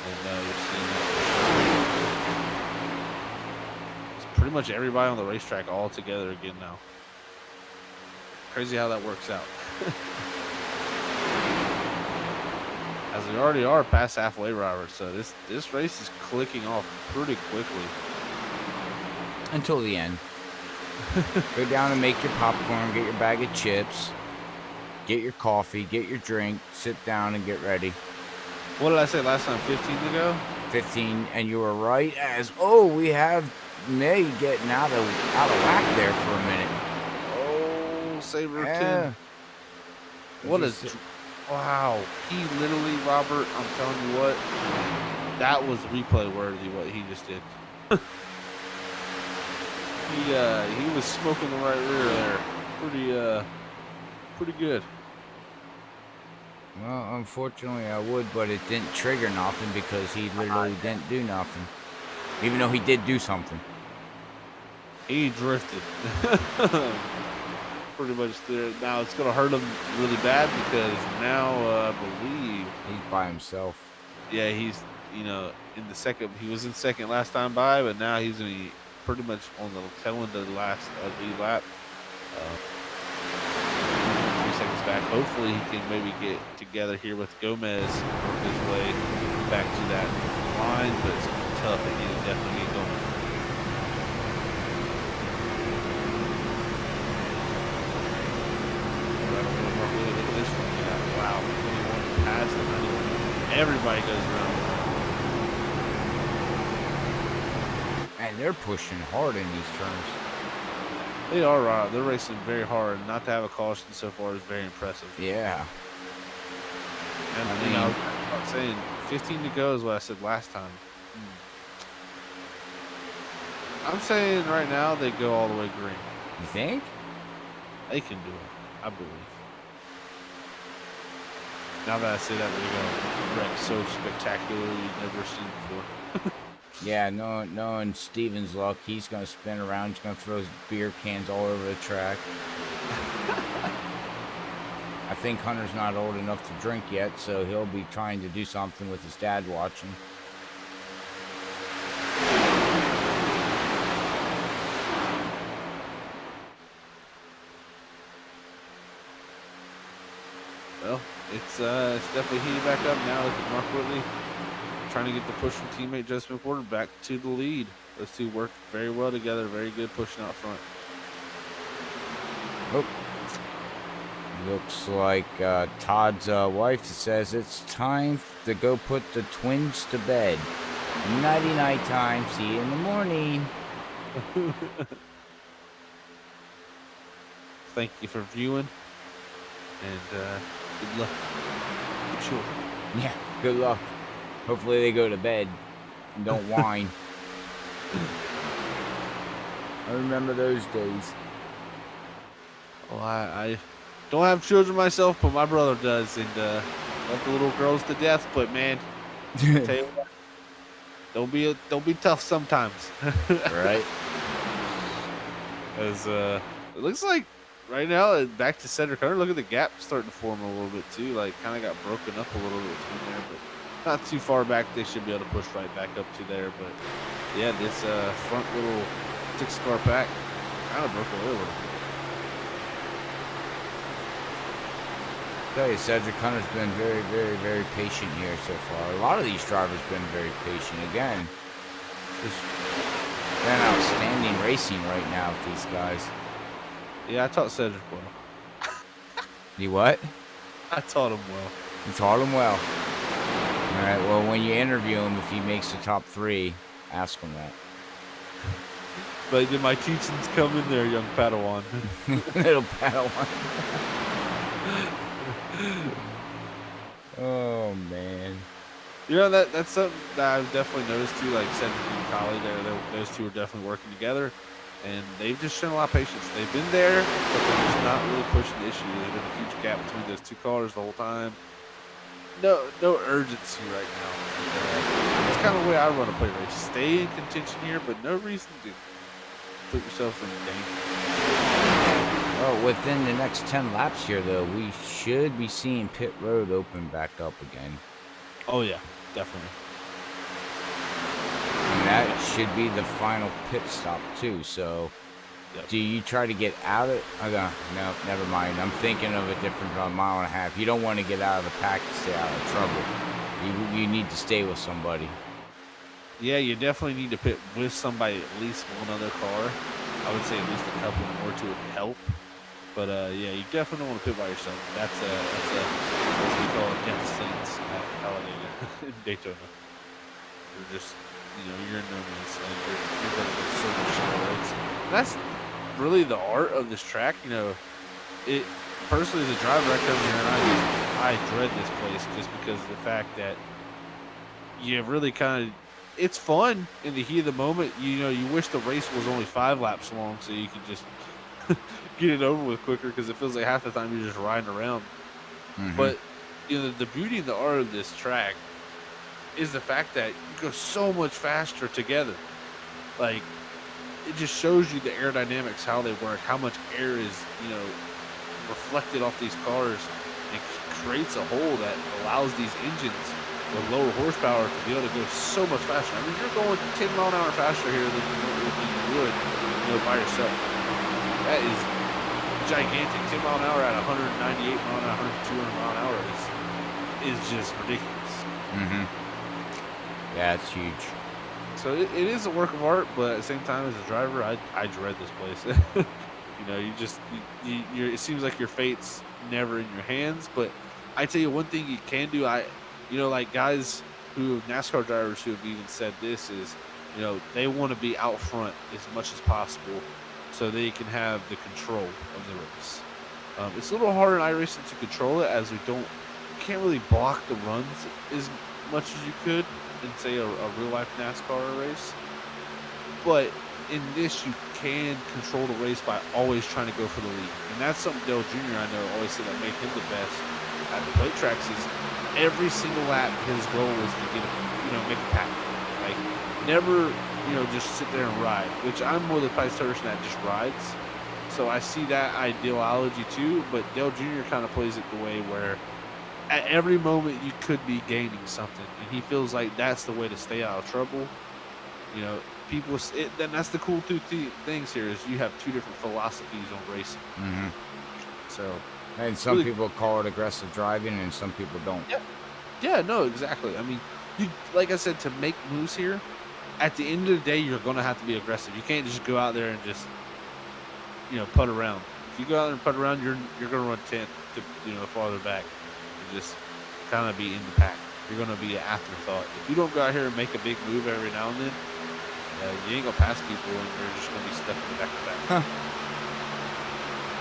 And you're seeing it's pretty much everybody on the racetrack all together again now. Crazy how that works out. As we already are past halfway, Robert, so this race is clicking off pretty quickly. Until the end. Go down and make your popcorn, get your bag of chips, get your coffee, get your drink, sit down and get ready. What did I say last time? 15 to go? 15, and you were right as, oh, we have May getting out of whack there for a minute. Oh, Sabre Yeah. 10. What is... Wow. He literally, Robert, I'm telling you what, that was replay worthy what he just did. He was smoking the right rear there. Pretty good. Well, unfortunately I would, but it didn't trigger nothing because he literally didn't do nothing. Even though he did do something. He drifted. Pretty much there. Now it's going to hurt him really bad because now I believe he's by himself. Yeah, he's, in the second. He was in second last time by, but now he's going to be pretty much on the tail end of the last lead lap. 3 seconds back. Hopefully he can maybe get together here with Gomez, work his way back to that line, but it's going to be tough. They need to definitely get going. Wow, 21 past the 91. Everybody goes around. And they're pushing hard in these turns. They are right. They're racing very hard. Not to have a caution so far is very impressive. Yeah. And I'm saying 15 to go is what I said last time. I'm saying right now they go all the way green. You think? They can do it, I believe. Now that I say that, we go wreck so spectacular you've never seen before. Yeah, knowing Steven's luck, he's going to spin around. He's going to throw his beer cans all over the track. I think Hunter's not old enough to drink yet, so he'll be trying to do something with his dad watching. Well, it's definitely heating back up now with Mark Whitley trying to get the push from teammate Justin McWhorter back to the lead. Those two worked very well together, very good pushing out front. Oh. Looks like Todd's wife says it's time to go put the twins to bed. Nighty-night time. See you in the morning. Thank you for viewing. And good luck with the children. Yeah, good luck. Hopefully they go to bed and don't whine. I remember those days. Well, I don't have children myself, but my brother does, and love the little girls to death. But man, tell you what, don't be tough sometimes. Right? As it looks like right now back to center corner. Look at the gap starting to form a little bit too. Like kind of got broken up a little bit between there, but not too far back. They should be able to push right back up to there. But yeah, this front little 6-car pack kind of broke a little. tell you, Cedric Hunter's been very, very, very patient here so far. A lot of these drivers been very patient. Again, just been outstanding racing right now with these guys. Yeah, I taught Cedric well. You what? I taught him well. You taught him well. All right, well, when you interview him, if he makes the top 3, ask him that. But did my teachings come in there, young Padawan? Little Padawan. Oh, man. You know, that's something that I've definitely noticed too. Like Cedric and Collie, those two are definitely working together, and they've just shown a lot of patience. They've been there, but they're just not really pushing the issue. There's been a huge gap between those two cars the whole time. No urgency right now. That's kind of the way I run a play race. Stay in contention here, but no reason to put yourself in danger. Well, within the next 10 laps here, though, we should be seeing pit road open back up again. Oh yeah, definitely. And that should be the final pit stop too. So, Yep. do you try to get out of? No, never mind. I'm thinking of a different mile and a half. You don't want to get out of the pack to stay out of trouble. You need to stay with somebody. Yeah, you definitely need to pit with somebody, at least one other car. I would say at least a couple more to help. But yeah, you definitely don't want to pit by yourself. That's a what we call a death sentence at Talladega in Daytona. You're just, you're in no man's land. You're going to go so much steroids. That's really the art of this track. It personally as a driver, I come here and I dread this place just because of the fact that you really kind of. It's fun in the heat of the moment. You wish the race was only 5 laps long so you could just get it over with quicker because it feels like half the time you're just riding around. Mm-hmm. But the beauty and the art of this track is the fact that you go so much faster together. Like, it just shows you the aerodynamics, how they work, how much air is reflected off these cars, and creates a hole that allows these engines with lower horsepower to be able to go so much faster. I mean, you're going 10 mile an hour faster here than you would by yourself. That is gigantic. 10 mile an hour at 198 mile an hour, 200 mile an hour is just ridiculous. Mm-hmm. Yeah, it's huge. So it is a work of art, but at the same time, as a driver, I dread this place. It seems like your fate's never in your hands. But I tell you one thing you can do. Like guys NASCAR drivers who have even said this is, they want to be out front as much as possible so they can have the control of the race. It's a little harder in iRacing to control it as you can't really block the runs as much as you could in, say, a real-life NASCAR race. But in this, you can control the race by always trying to go for the lead. And that's something Dale Jr., I know, always said that made him the best at the plate tracks is every single lap, his goal was to get make a pack. Like, never, just sit there and ride, which I'm more the type of person that just rides. So I see that ideology too, but Dale Jr. kind of plays it the way where at every moment you could be gaining something, and he feels like that's the way to stay out of trouble. Then that's the cool two things here is you have two different philosophies on racing. Mm-hmm. So, and some people call it aggressive driving, and some people don't. Yeah, no, exactly. I mean, like I said, to make moves here, at the end of the day, you're going to have to be aggressive. You can't just go out there and just putt around. If you go out there and putt around, you're going to run 10th to farther back. You just kind of be in the pack. You're going to be an afterthought. If you don't go out here and make a big move every now and then, you ain't going to pass people, and you're just going to be stuck in the back of the back. Huh.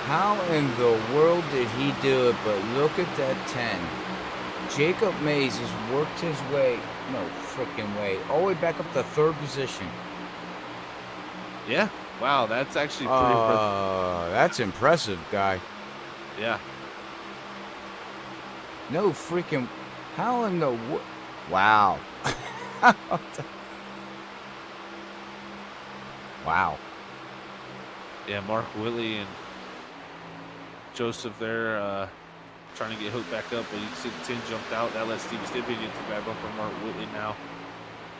How in the world did he do it? But look at that 10. Jacob Mays has worked his way, no freaking way, all the way back up to 3rd position. Yeah. Wow, that's actually pretty impressive. That's impressive, guy. Yeah. No freaking... How in the... Wow. Wow. Yeah, Mark Whitley and Joseph there trying to get hooked back up, but you can see the 10 jumped out. That lets Stevie Stippy get to grab up on Mark Whitley now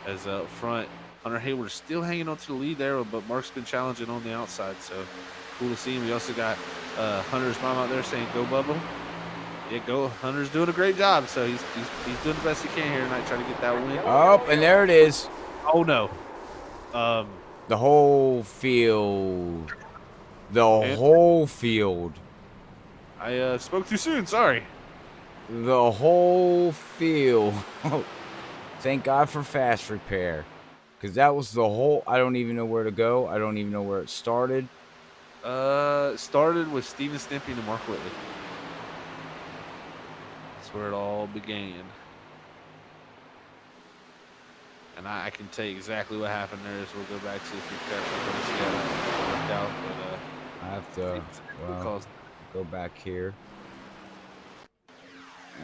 as up front. Hunter Hayward is still hanging on to the lead there, but Mark's been challenging on the outside, so cool to see him. We also got Hunter's mom out there saying, "Go Bubba." Yeah, Go Hunter's doing a great job. So he's doing the best he can here tonight, trying to get that win. Oh, and there it is. Oh no. The whole field. The And whole field. I spoke too soon. Sorry. The whole field. Thank God for fast repair. Because that was the whole. I don't even know where to go. I don't even know where it started. Started with Steven Stimpy and Mark Whitley. That's where it all began. And I can tell you exactly what happened there. As we'll go back to if you catch it, see how that worked out. But I have to, well, go back here.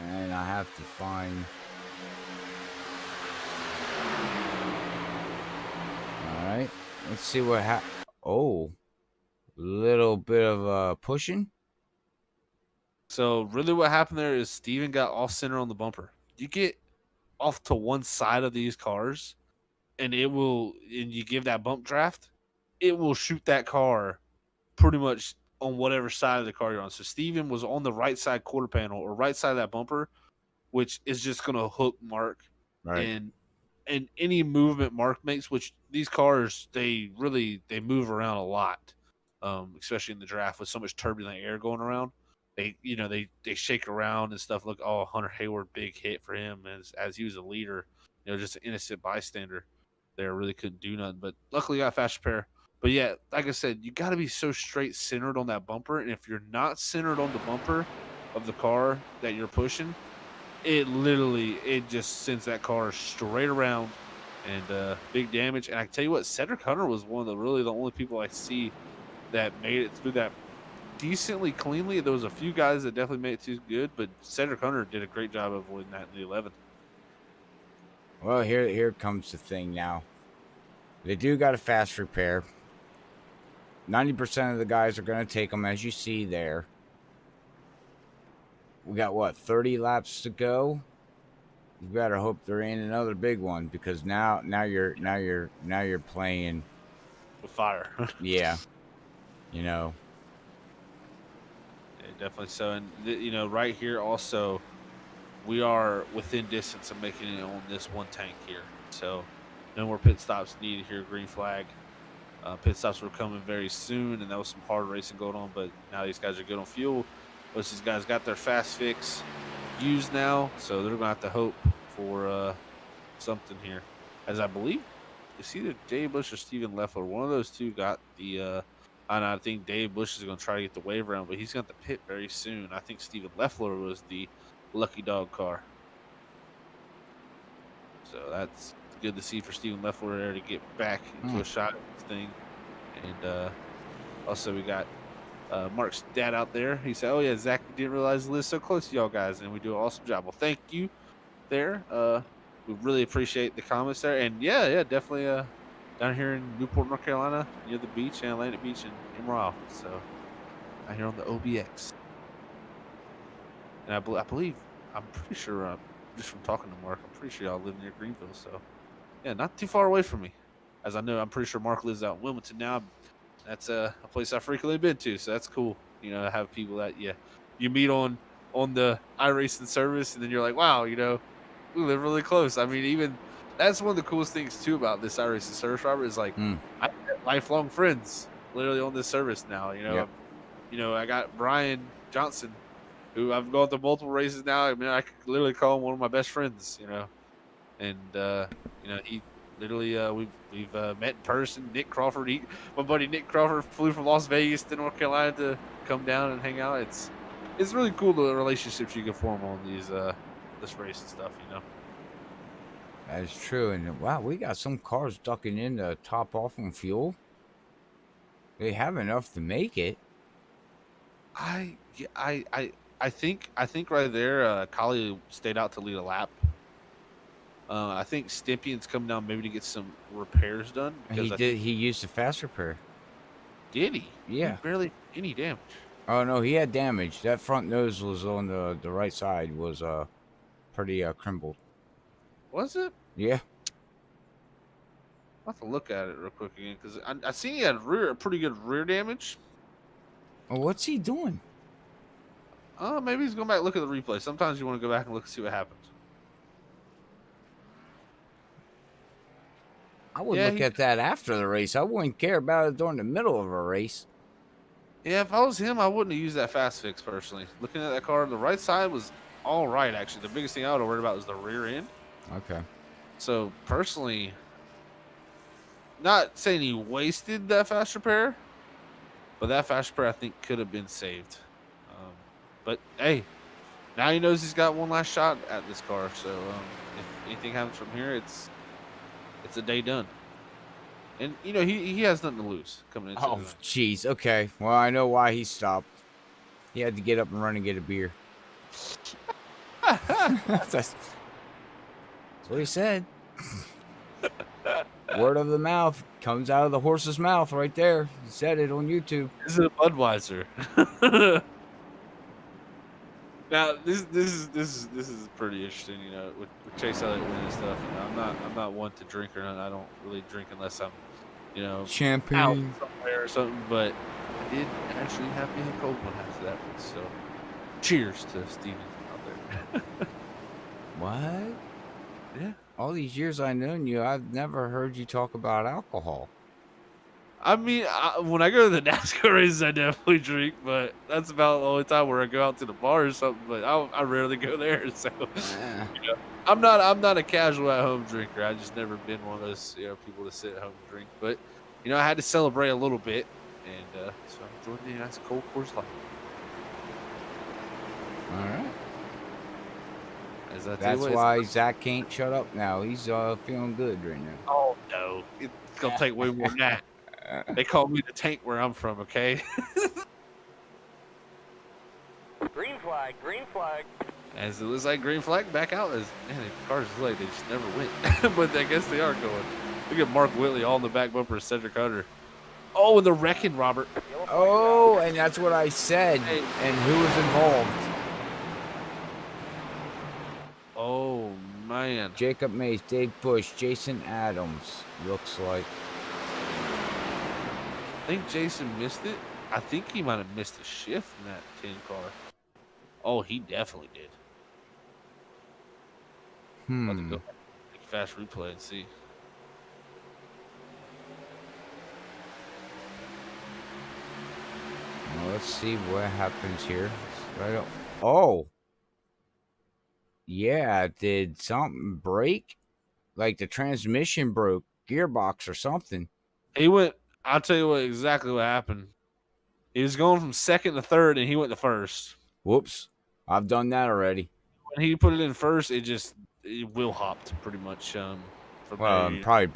And I have to find. All right. Let's see what happened. Oh, little bit of pushing. So really, what happened there is Steven got off center on the bumper. You get off to one side of these cars, and you give that bump draft, it will shoot that car pretty much on whatever side of the car you're on. So Steven was on the right side quarter panel or right side of that bumper, which is just going to hook Mark. Right. And any movement Mark makes, which these cars they move around a lot, especially in the draft with so much turbulent air going around. They shake around and stuff. Look, oh, Hunter Hayward, big hit for him as he was a leader. Just an innocent bystander. There really couldn't do nothing, but luckily got fast repair. But yeah, like I said, you got to be so straight centered on that bumper, and if you're not centered on the bumper of the car that you're pushing, it just sends that car straight around and big damage. And I can tell you what, Cedric Hunter was one of the only people I see that made it through that decently cleanly. There was a few guys that definitely made it too good, but Cedric Hunter did a great job of avoiding that in the 11th. Well, here comes the thing now. They do got a fast repair. 90% of the guys are going to take them, as you see there. We got what, 30 laps to go? You better hope there ain't another big one, because now you're playing With fire. Yeah. Yeah, definitely so. And right here also, we are within distance of making it on this one tank here. So no more pit stops needed here. Green flag. Pit stops were coming very soon, and that was some hard racing going on. But now these guys are good on fuel. Most of these guys got their fast fix used now, so they're gonna have to hope for something here. As I believe it's either Dave Bush or Steven Leffler. One of those two got the. And I think Dave Bush is going to try to get the wave round, but he's got the pit very soon. I think Steven Leffler was the lucky dog car. So that's good to see for Steven Leffler there to get back into a shot at this thing. And also we got Mark's dad out there. He said, oh, yeah, Zach didn't realize he lives so close to y'all guys, and we do an awesome job. Well, thank you there. We really appreciate the comments there. And, yeah, definitely down here in Newport, North Carolina, near the beach and Atlantic Beach in Emerald. So out here on the OBX. And I believe, I'm pretty sure, just from talking to Mark, I'm pretty sure y'all live near Greenville. So, yeah, not too far away from me. As I know, I'm pretty sure Mark lives out in Wilmington now. That's a place I've frequently been to. So that's cool, to have people that you meet on the iRacing service, and then you're like, wow, we live really close. I mean, even that's one of the coolest things too about this iRacing service, Robert, is like I have lifelong friends literally on this service now. Yep. I got Brian Johnson, who I've gone to multiple races now. I mean, I could literally call him one of my best friends. And he literally we've met in person. Nick Crawford, my buddy Nick Crawford flew from Las Vegas to North Carolina to come down and hang out. It's really cool the relationships you can form on this race and stuff. That is true. And wow, we got some cars ducking in to top off on fuel. They have enough to make it. I think right there, Collie stayed out to lead a lap. I think Stimpion's come down maybe to get some repairs done. Because he used a fast repair. Did he? Yeah. He barely any damage. Oh no, he had damage. That front nose was on the right side was pretty crumbled. Was it? Yeah. I'll have to look at it real quick again because I seen he had pretty good rear damage. Well, what's he doing? Maybe he's going back and look at the replay. Sometimes you want to go back and look and see what happened. I would look at that after the race. I wouldn't care about it during the middle of a race. Yeah, if I was him, I wouldn't have used that fast fix personally. Looking at that car, the right side was all right, actually. The biggest thing I would have worried about was the rear end. Okay. So, personally, not saying he wasted that fast repair, but that fast repair, I think, could have been saved. But, hey, now he knows he's got one last shot at this car. So, if anything happens from here, it's a day done. And, you know, he has nothing to lose coming into Oh, jeez. Okay. Well, I know why he stopped. He had to get up and run and get a beer. That's what he said. Word of the mouth comes out of the horse's mouth right there. He said it on YouTube. Is it a Budweiser? Now this is pretty interesting, you know, with Chase Elliott winning and stuff. You know, I'm not one to drink or nothing. I don't really drink unless I'm, you know, champagne out somewhere or something. But I did actually have me a cold one after that one. So cheers to Steven out there. What? Yeah. All these years I've known you, I've never heard you talk about alcohol. I mean, when I go to the NASCAR races, I definitely drink, but that's about the only time where I go out to the bar or something. But I rarely go there, so you know, I'm not a casual at home drinker. I just never been one of those people to sit at home and drink. But you know, I had to celebrate a little bit, and so I enjoyed the nice cold Coors Light. All right. That's why Zach can't shut up now. He's feeling good right now. Oh no, it's gonna take way more than that. They call me the tank where I'm from, okay? Green flag, green flag. As it looks like green flag back out. Man, the cars is late. They just never went. But I guess they are going. Look at Mark Whitley all in the back bumper of Cedric Hunter. Oh, and the wrecking, Robert. Oh, and that's what I said. Hey. And who was involved? Oh, man. Jacob Mays, Dave Bush, Jason Adams, looks like. I think Jason missed it. I think he might have missed a shift in that 10 car. Oh, he definitely did. About to go take a fast replay and see. Well, let's see what happens here. Right up. Oh. Yeah, did something break? Like the transmission broke, gearbox or something. He went, I'll tell you exactly what happened. He was going from second to third, and he went to first. Whoops. I've done that already. When he put it in first, it wheel hopped pretty much. Probably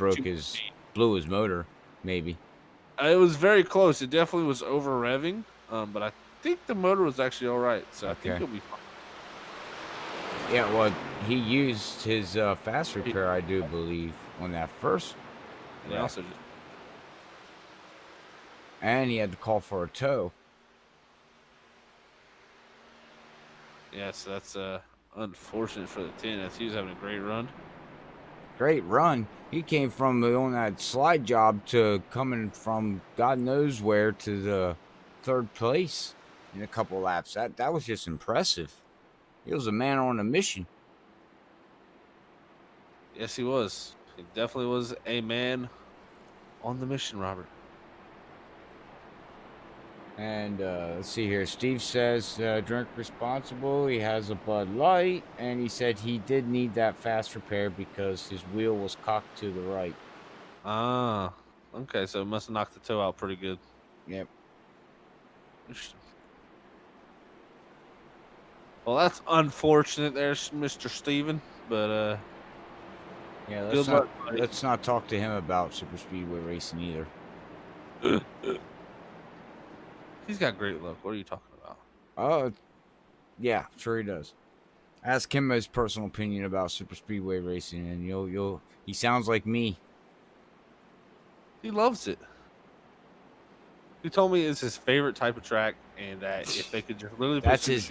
blew his motor, maybe. It was very close. It definitely was over revving, but I think the motor was actually all right. So I think he'll be fine. Yeah, well, he used his fast repair, I do believe, on that first. And and he had to call for a tow. Yeah, so that's unfortunate for the 10. As he was having a great run. Great run. He came from on that slide job to coming from God knows where to the third place in a couple laps. That was just impressive. He was a man on a mission. Yes, he was. He definitely was a man on the mission, Robert. And let's see here. Steve says drink responsible. He has a Bud Light. And he said he did need that fast repair because his wheel was cocked to the right. Ah, okay. So it must have knocked the toe out pretty good. Yep. Interesting. Well, that's unfortunate there, Mr. Steven. But, yeah, let's not talk to him about super speedway racing either. He's got great luck. What are you talking about? Yeah, sure he does. Ask him his personal opinion about super speedway racing, and he sounds like me. He loves it. He told me it's his favorite type of track, and that if they could just literally that's his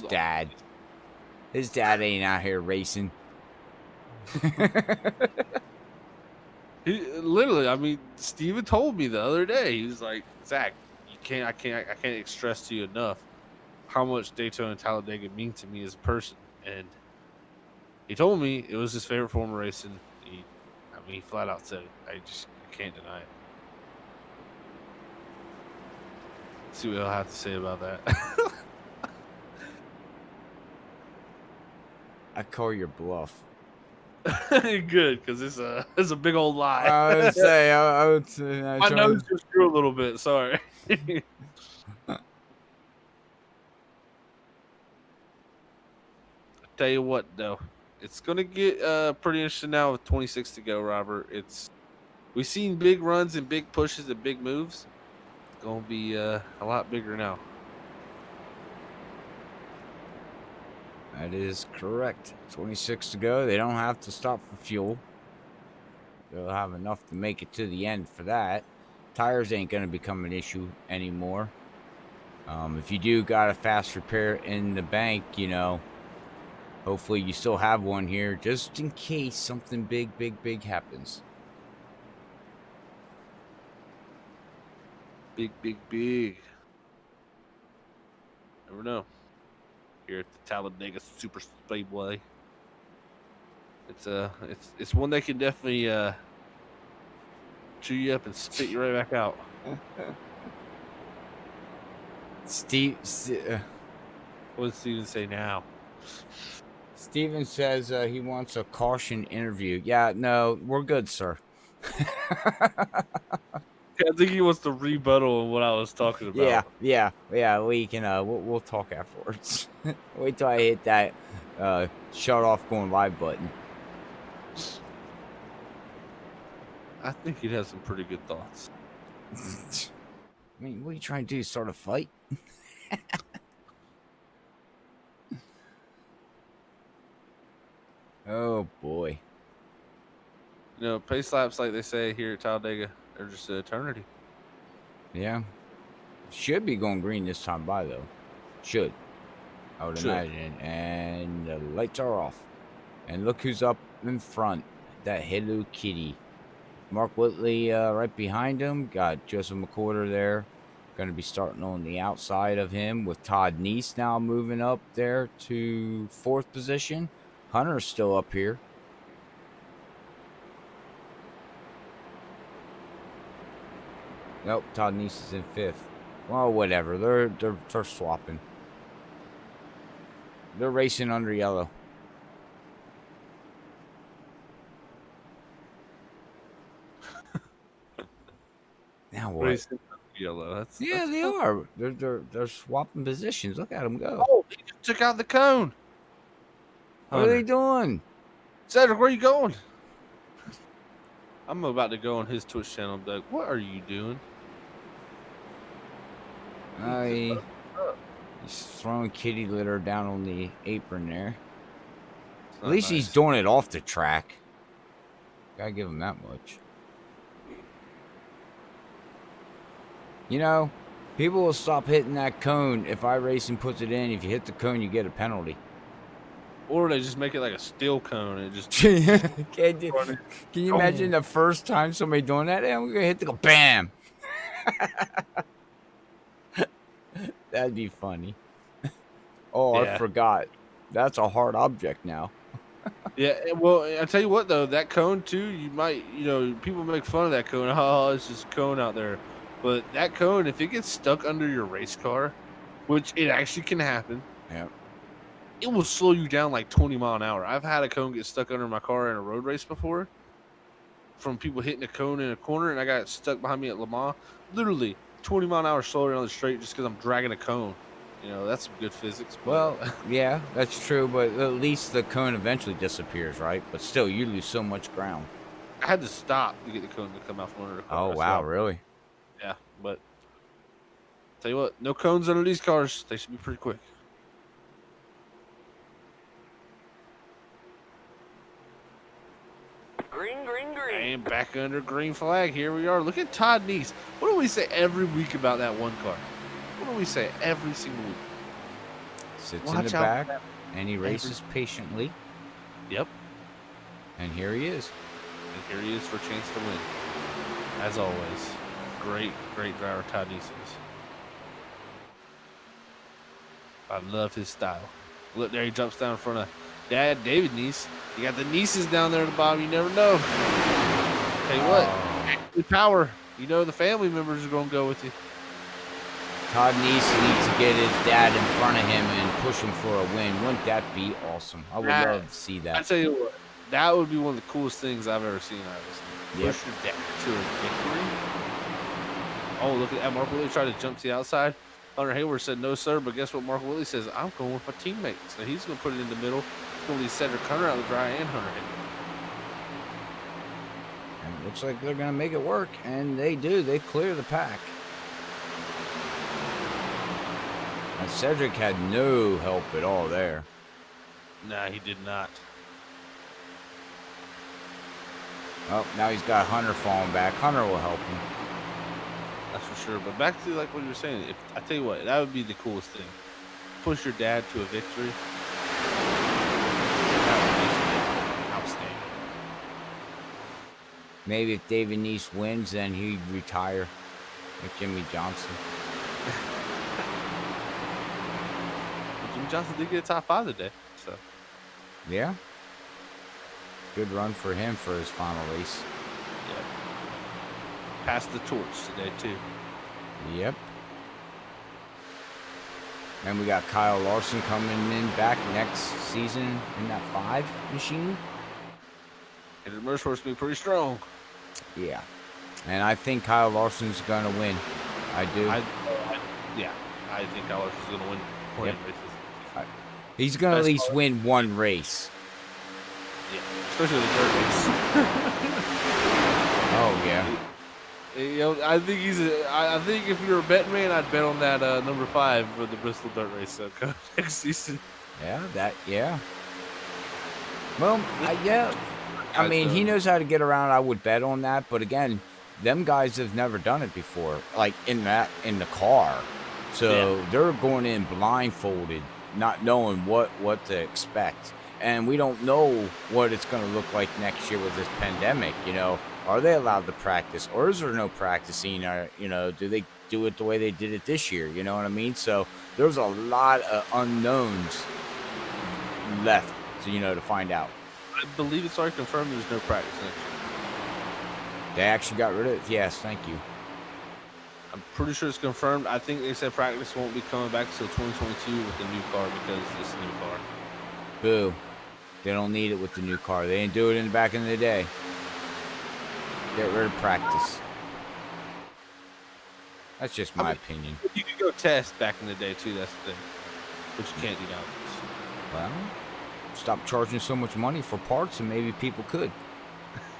dad. His dad ain't out here racing. He literally, I mean, Steven told me the other day. He was like, Zach, I can't stress to you enough. how much Daytona and Talladega mean to me as a person, and he told me it was his favorite form of racing. He flat out said it. I can't deny it. See what I'll have to say about that. I call your bluff. Good, because it's a big old lie. I would say, I would say, My nose just grew a little bit. Sorry. Tell you what, though, it's gonna get pretty interesting now with 26 to go, Robert. We've seen big runs and big pushes and big moves. It's gonna be a lot bigger now. That is correct. 26 to go. They don't have to stop for fuel. They'll have enough to make it to the end for that. Tires ain't going to become an issue anymore. If you do got a fast repair in the bank, you know, hopefully you still have one here just in case something big happens. Big. Never know. Here at the Talladega Super Speedway, it's one that can definitely chew you up and spit you right back out. What does Steven say now? Steven says he wants a caution interview. Yeah, no, we're good, sir. I think he wants to rebuttal on what I was talking about. Yeah. We can. We'll talk afterwards. Wait till I hit that shut off going live button. I think he'd have some pretty good thoughts. I mean, what are you trying to do? Start a fight? Oh boy. You know, pace laps, like they say here at Talladega, they're just an eternity. Yeah. Should be going green this time by, though. Should. I would imagine. And the lights are off. And look who's up in front. That Hello Kitty. Mark Whitley right behind him. Got Joseph McCorder there. Going to be starting on the outside of him with Todd Neese now moving up there to 4th position. Hunter's still up here. Nope, Todd Neese is in 5th. Well, whatever. They're swapping. They're racing under yellow. Now what? Racing under yellow. They are. They're swapping positions. Look at them go. Oh, he just took out the cone. What are they doing? Cedric, where are you going? I'm about to go on his Twitch channel and be like, what are you doing? He's throwing kitty litter down on the apron there. At least he's doing it off the track. Gotta give him that much. You know, people will stop hitting that cone if iRacing puts it in. If you hit the cone, you get a penalty. Or they just make it like a steel cone and just. Can you imagine the first time somebody doing that? Hey, I'm gonna hit the go, bam. That'd be funny. Oh, yeah. I forgot. That's a hard object now. Yeah, well, I tell you what though, that cone too. People make fun of that cone. Oh, it's just a cone out there. But that cone, if it gets stuck under your race car, which it actually can happen. Yeah. It will slow you down like 20 miles an hour. I've had a cone get stuck under my car in a road race before from people hitting a cone in a corner, and I got stuck behind me at Le Mans. Literally 20 mile an hour slower down the straight just because I'm dragging a cone. You know, that's some good physics. Well, yeah, that's true, but at least the cone eventually disappears, right? But still, you lose so much ground. I had to stop to get the cone to come out from under the car. Oh, wow, really? Yeah, but tell you what, no cones under these cars. They should be pretty quick. Green. And back under green flag. Here we are. Look at Todd Neese. What do we say every week about that one car? What do we say every single week? Sits in the back, and he races patiently. Yep. And here he is. And here he is for a chance to win. As always. Great driver Todd Neese is. I love his style. Look there, he jumps down in front of Dad, David Niece. You got the nieces down there at the bottom. You never know. Tell you what, the power. You know the family members are going to go with you. Todd Neese needs to get his dad in front of him and push him for a win. Wouldn't that be awesome? I would love to see I that. tell you what, that would be one of the coolest things I've ever seen. Yep. Push your dad to a victory. Oh, look at that. Mark Whitley tried to jump to the outside. Hunter Hayward said no, sir. But guess what? Mark Whitley says, I'm going with my teammates. So he's going to put it in the middle. He's going to leave Cedric Hunter out of the dry and Hunter Hayward. And it looks like they're going to make it work. And they do. They clear the pack. And Cedric had no help at all there. Nah, he did not. Oh, now he's got Hunter falling back. Hunter will help him. That's for sure. But back to like what you were saying, if I tell you what, that would be the coolest thing. Push your dad to a victory. That would be outstanding. Maybe if David Neese wins, then he'd retire like Jimmy Johnson. Jimmy Johnson did get a top 5 today, so Yeah. Good run for him for his final race. yeah. Passed the torch today too. Yep. And we got Kyle Larson coming in back next season in that 5 machine. And the Motorsports be pretty strong. Yeah. And I think Kyle Larson's going to win. I do. I think Kyle Larson's going to win plenty of races. He's going to at least win one race. Yeah, especially the dirt race. Oh, yeah. You know, I think I think if you're a betting man, I'd bet on that number 5 for the Bristol Dirt Race next season. Yeah. Well, I mean, he knows how to get around. I would bet on that. But again, them guys have never done it before, like in the car. So they're going in blindfolded, not knowing what to expect. And we don't know what it's going to look like next year with this pandemic. You know, are they allowed to practice, or is there no practicing? Or, you know, do they do it the way they did it this year? You know what I mean? So there's a lot of unknowns left to find out. I believe it's already confirmed there's no practice next year. They actually got rid of it. Yes, thank you. I'm pretty sure it's confirmed. I think they said practice won't be coming back until 2022 with the new car because this new car. Boo. They don't need it with the new car. They didn't do it back in the day. Get rid of practice. That's just my opinion. You could go test back in the day too. That's the thing, but you can't do nowadays. Well, stop charging so much money for parts, and maybe people could.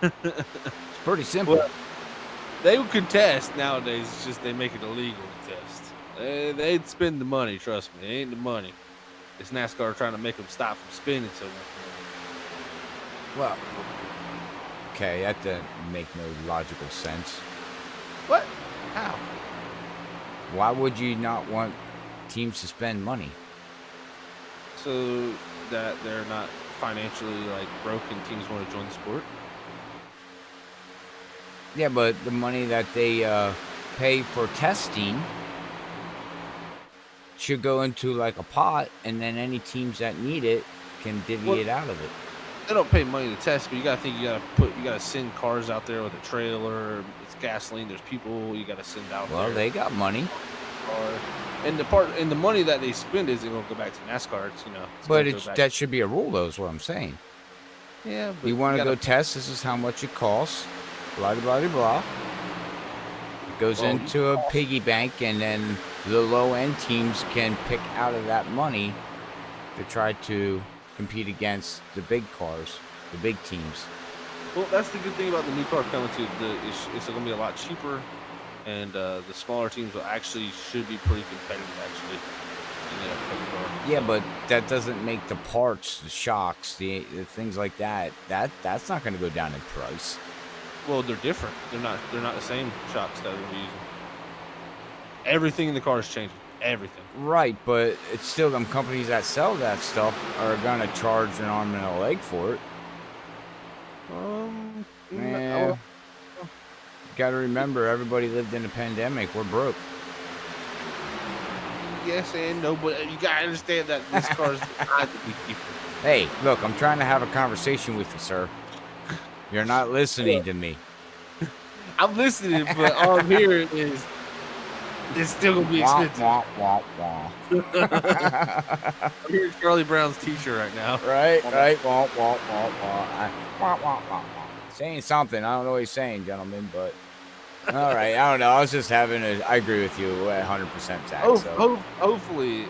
It's pretty simple. Well, they could test nowadays. It's just they make it illegal to test. They'd spend the money. Trust me, it ain't the money. It's NASCAR trying to make them stop from spending so much money. Well, okay, that doesn't make no logical sense. What? How? Why would you not want teams to spend money? So that they're not financially broke and teams want to join the sport? Yeah, but the money that they pay for testing should go into a pot, and then any teams that need it can divvy it out of it. They don't pay money to test, but you gotta think you gotta send cars out there with a trailer. It's gasoline. There's people you gotta send out there. Well, they got money. And the money that they spend isn't gonna go back to NASCAR. That should be a rule, though. Is what I'm saying. Yeah, but you want to go test? This is how much it costs. Blah blah blah blah. It goes into a piggy bank, and then the low end teams can pick out of that money to try to compete against the big cars, the big teams. Well, that's the good thing about the new car coming to. It's going to be a lot cheaper, and the smaller teams should be pretty competitive, actually. Yeah, but that doesn't make the parts, the shocks, the things like that. That's not going to go down in price. Well, they're different. They're not the same shocks that we're using. Everything in the car is changing. Everything. Right, but it's still them companies that sell that stuff are going to charge an arm and a leg for it. You got to remember, everybody lived in a pandemic. We're broke. yes and no, but you gotta understand that this car is designed to be cheaper. Hey, look, I'm trying to have a conversation with you, sir. You're not listening to me. I'm listening, but all I'm hearing is it's still gonna be Wah, expensive. wah, wah, wah. I'm hearing Charlie Brown's teacher right now. Right. Wah, wah, wah, wah. Wah, wah, wah, wah. Saying something. I don't know what he's saying, gentlemen, but all right. I don't know. I was just having I agree with you 100%, Zach. So. Hopefully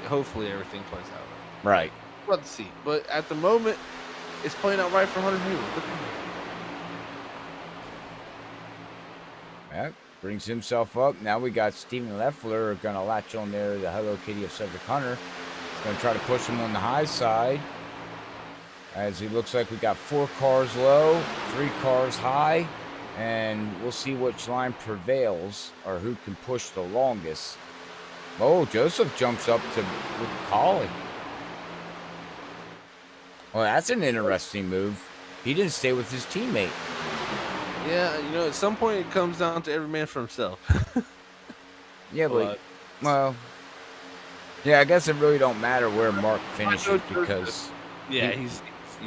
everything plays out Right. Let's see. But at the moment, it's playing out right for Hunter Haywood. Look at him. That brings himself up. Now we got Steven Leffler going to latch on there, the Hello Kitty of Cedric Hunter. He's going to try to push him on the high side. As he looks like we got 4 cars low, 3 cars high. And we'll see which line prevails or who can push the longest. Oh, Joseph jumps up with Collie. Well, that's an interesting move. He didn't stay with his teammate. Yeah, at some point it comes down to every man for himself. Yeah, but well, yeah, I guess it really don't matter where Mark finishes because yeah, he's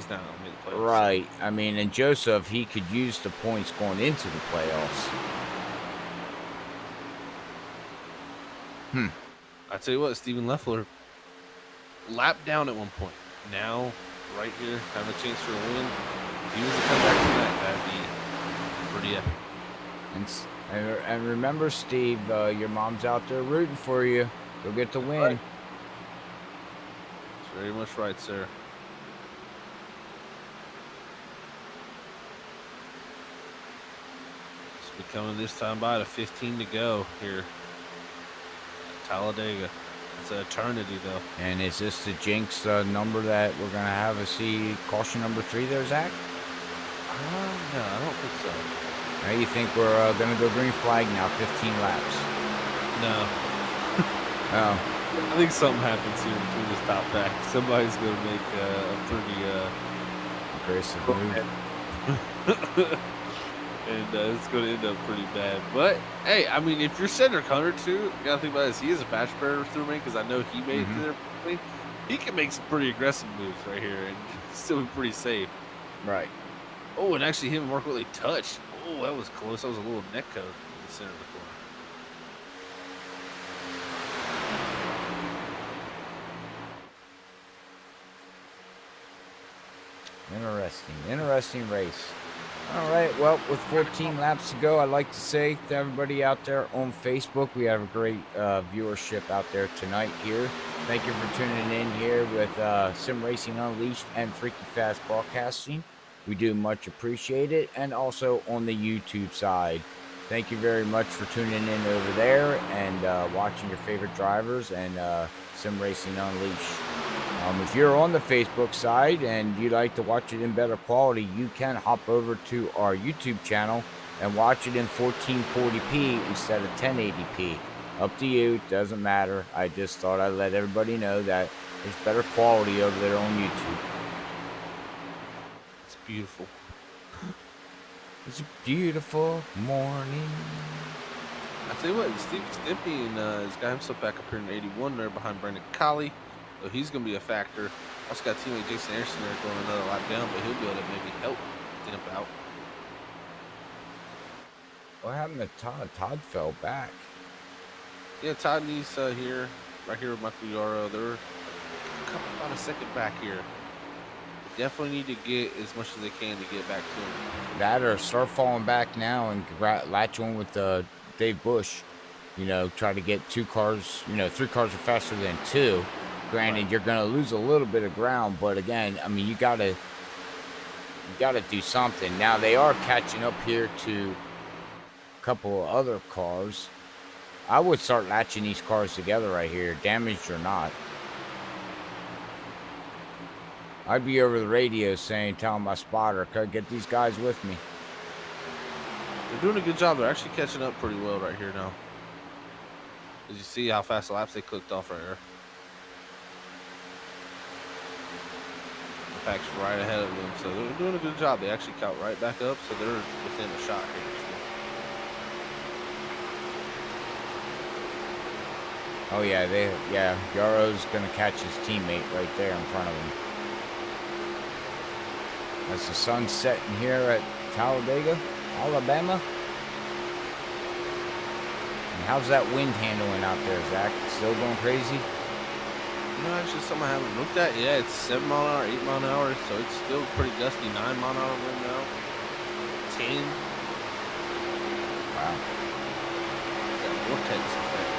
not gonna make the playoffs. Right. I mean, and Joseph, he could use the points going into the playoffs. I tell you what, Steven Leffler lapped down at one point. Now, right here, having a chance for a win. If he was to come back from that'd be pretty epic. And remember, Steve, your mom's out there rooting for you. You'll get the win. Right. That's very much right, sir. It's becoming this time by to 15 to go here at Talladega. It's an eternity, though. And is this the jinx number that we're going to have a see caution number 3 there, Zach? No, I don't think so. Now you think we're going to go green flag now, 15 laps? No. Oh. I think something happens here between this top pack. Somebody's going to make a pretty aggressive move. And it's going to end up pretty bad. But, hey, I mean, if you're Cedric Hunter, too, you got to think about this. He is a fast spreader through me because I know he made it to there. He can make some pretty aggressive moves right here and still be pretty safe. Right. Oh, and actually him and Mark Whitley touched. Oh, that was close. That was a little neck code in the center of the corner. Interesting race. All right, well, with 14 laps to go, I'd like to say to everybody out there on Facebook, we have a great viewership out there tonight here. Thank you for tuning in here with Sim Racing Unleashed and Freaky Fast Broadcasting. We do much appreciate it. And also on the YouTube side. Thank you very much for tuning in over there and watching your favorite drivers and Sim Racing Unleashed. If you're on the Facebook side and you'd like to watch it in better quality, you can hop over to our YouTube channel and watch it in 1440p instead of 1080p. Up to you, doesn't matter. I just thought I'd let everybody know that there's better quality over there on YouTube. It's beautiful. It's a beautiful morning. I tell you what, Steve Stimpy has got himself back up here in 81 there behind Brandon Colley. So he's going to be a factor. Also got teammate Jason Anderson there going another lap down, but he'll be able to maybe help Dimp out. What happened to Todd? Todd fell back. Yeah, Todd needs here, right here with Michael Yarrow. They're about a second back here. They definitely need to get as much as they can to get back to him. That or start falling back now and latch on with Dave Bush. Try to get 2 cars, 3 cars are faster than 2. Granted, you're going to lose a little bit of ground, but again, I mean, you got to do something. Now they are catching up here to a couple of other cars. I would start latching these cars together right here, damaged or not. I'd be over the radio telling my spotter, get these guys with me. They're doing a good job. They're actually catching up pretty well right here now. As you see how fast the laps they clicked off right here. The pack's right ahead of them, so they're doing a good job. They actually caught right back up, so they're within a shot here. Oh yeah, Yaro's gonna catch his teammate right there in front of him. As the sun's setting here at Talladega, Alabama. And how's that wind handling out there, Zach? Still going crazy? No, it's just something I haven't looked at. Yeah, it's 7 mile an hour, 8 mile an hour, so it's still pretty gusty. 9 mile an hour wind now. 10. Wow. That vortex effect.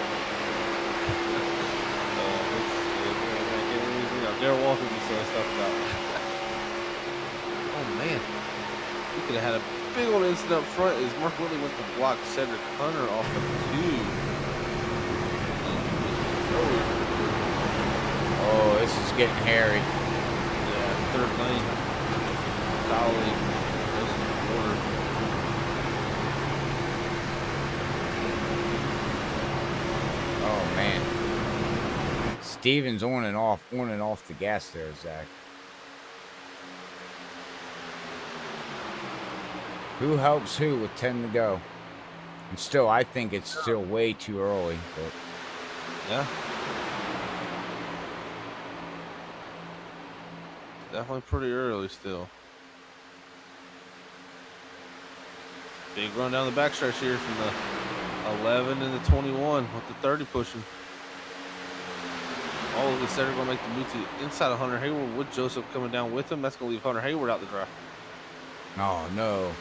Darryl Walter be saying stuff about. Oh man, we could have had a big old incident up front as Mark Whitley went to block Cedric Hunter off of 2. Oh, this is getting hairy. Yeah, third lane. Dolly. Oh man. Stevens on and off the gas there, Zach. Who helps who with 10 to go? And still, I think it's still way too early. But Yeah. Definitely pretty early still. Big run down the backstretch here from the 11 and the 21 with the 30 pushing. Oh, look at Cedric going to make the move to the inside of Hunter Hayward with Joseph coming down with him. That's going to leave Hunter Hayward out the dry. oh no.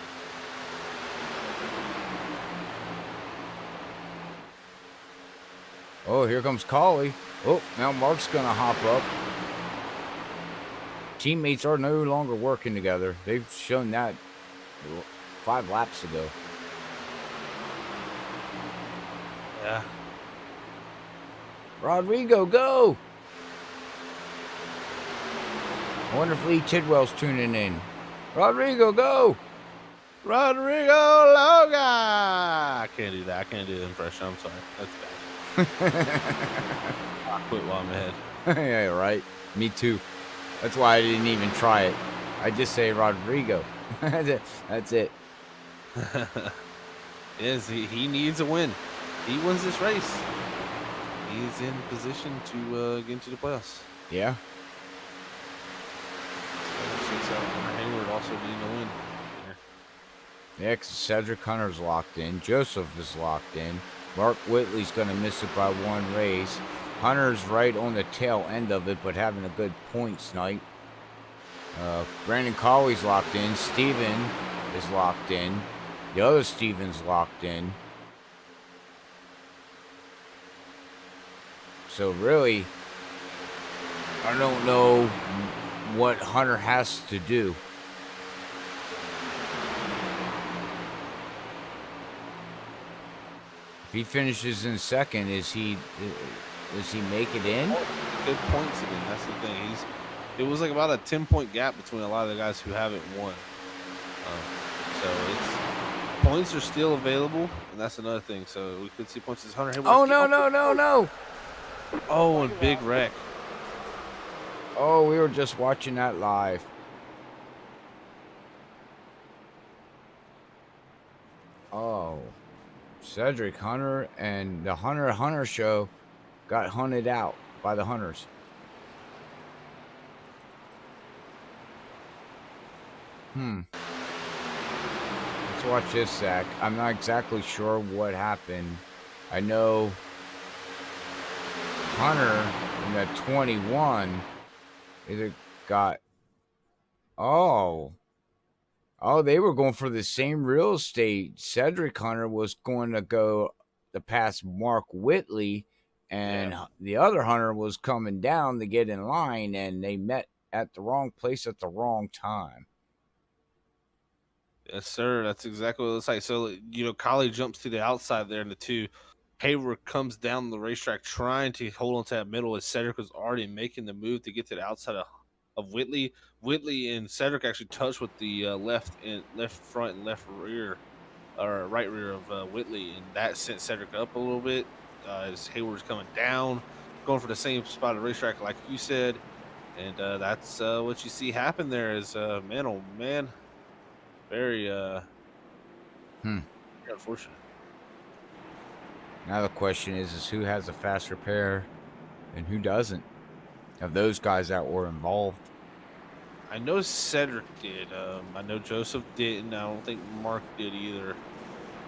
Oh, here comes Collie. Oh, now Mark's going to hop up. Teammates are no longer working together. They've shown that 5 laps ago. Yeah. Rodrigo, go! I wonder if Lee Tidwell's tuning in. Rodrigo, go! Rodrigo Loga! I can't do that. I can't do the impression. I'm sorry. That's bad. I quit while I'm ahead. Yeah, right. Me too. That's why I didn't even try it. I just say Rodrigo. That's it. Yes, he needs a win. He wins this race. He's in position to get into the playoffs. Yeah. Hayward also needing a win. Yeah, because Cedric Hunter's locked in. Joseph is locked in. Mark Whitley's going to miss it by 1 race. Hunter's right on the tail end of it, but having a good points night. Brandon Colley's locked in. Steven is locked in. The other Steven's locked in. So really, I don't know what Hunter has to do. If he finishes in second, does he make it in? Good points again. That's the thing. It was like about a 10-point gap between a lot of the guys who haven't won. So it's points are still available, and that's another thing. So we could see points as Hunter Hayward. Oh no! Oh, and big wreck. Oh, we were just watching that live. Oh, Cedric Hunter and the Hunter show got hunted out by the Hunters. Let's watch this, Zach. I'm not exactly sure what happened. I know Hunter in the 21 either got... Oh, they were going for the same real estate. Cedric Hunter was going to go to pass Mark Whitley, and the other Hunter was coming down to get in line, and they met at the wrong place at the wrong time. Yes, sir. That's exactly what it looks like. So, Collie jumps to the outside there in the 2. Hayward comes down the racetrack trying to hold on to that middle as Cedric was already making the move to get to the outside of Whitley. Whitley and Cedric actually touched with the left front and left rear, or right rear of Whitley, and that sent Cedric up a little bit as Hayward's coming down, going for the same spot of the racetrack like you said. And that's what you see happen there is, man, oh, man. Very unfortunate. Now the question is who has a faster pair and who doesn't of those guys that were involved. I know Cedric did. I know Joseph didn't. I don't think Mark did either.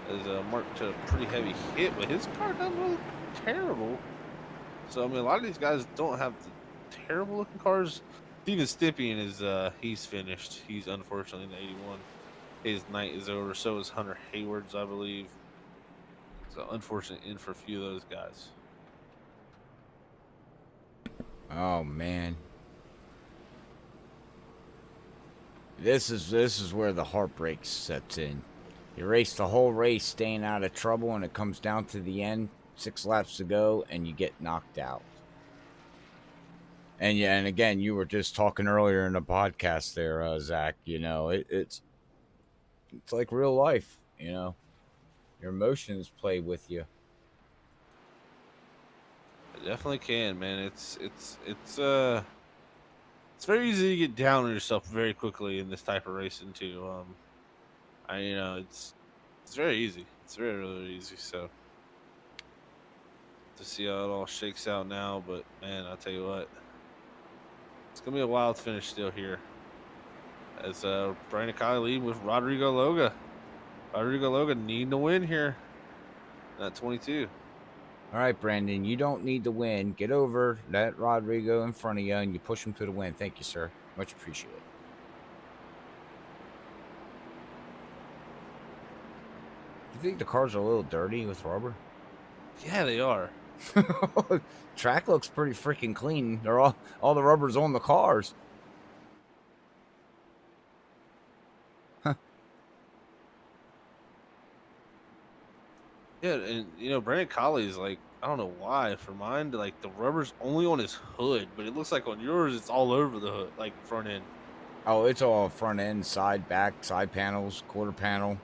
As Mark took a pretty heavy hit, but his car doesn't look terrible. So I mean, a lot of these guys don't have the terrible looking cars. Steven Stippian is he's finished. He's unfortunately in the 81. His night is over. So is Hunter Hayward's, I believe. So unfortunate end for a few of those guys. Oh man. This is where the heartbreak sets in. You race the whole race staying out of trouble, and it comes down to the end, 6 laps to go, and you get knocked out. And yeah, and again, you were just talking earlier in the podcast there, Zach. You know, it's like real life. You know, your emotions play with you. It definitely can, man. It's very easy to get down on yourself very quickly in this type of racing too. It's very easy. It's very really easy. So to see how it all shakes out now, but man, I'll tell you what, it's gonna be a wild finish still here. As Brandon Colley lead with Rodrigo Loga. Rodrigo Loga needing to win here. At 22. All right, Brandon, you don't need to win. Get over that Rodrigo in front of you, and you push him to the win. Thank you, sir. Much appreciated. You think the cars are a little dirty with rubber? Yeah, they are. Track looks pretty freaking clean. They're all the rubber's on the cars. Huh. Yeah, and you know, Brandon Colley's like, I don't know why. For mine, like the rubber's only on his hood, but it looks like on yours it's all over the hood, like front end. Oh, it's all front end, side, back, side panels, quarter panel,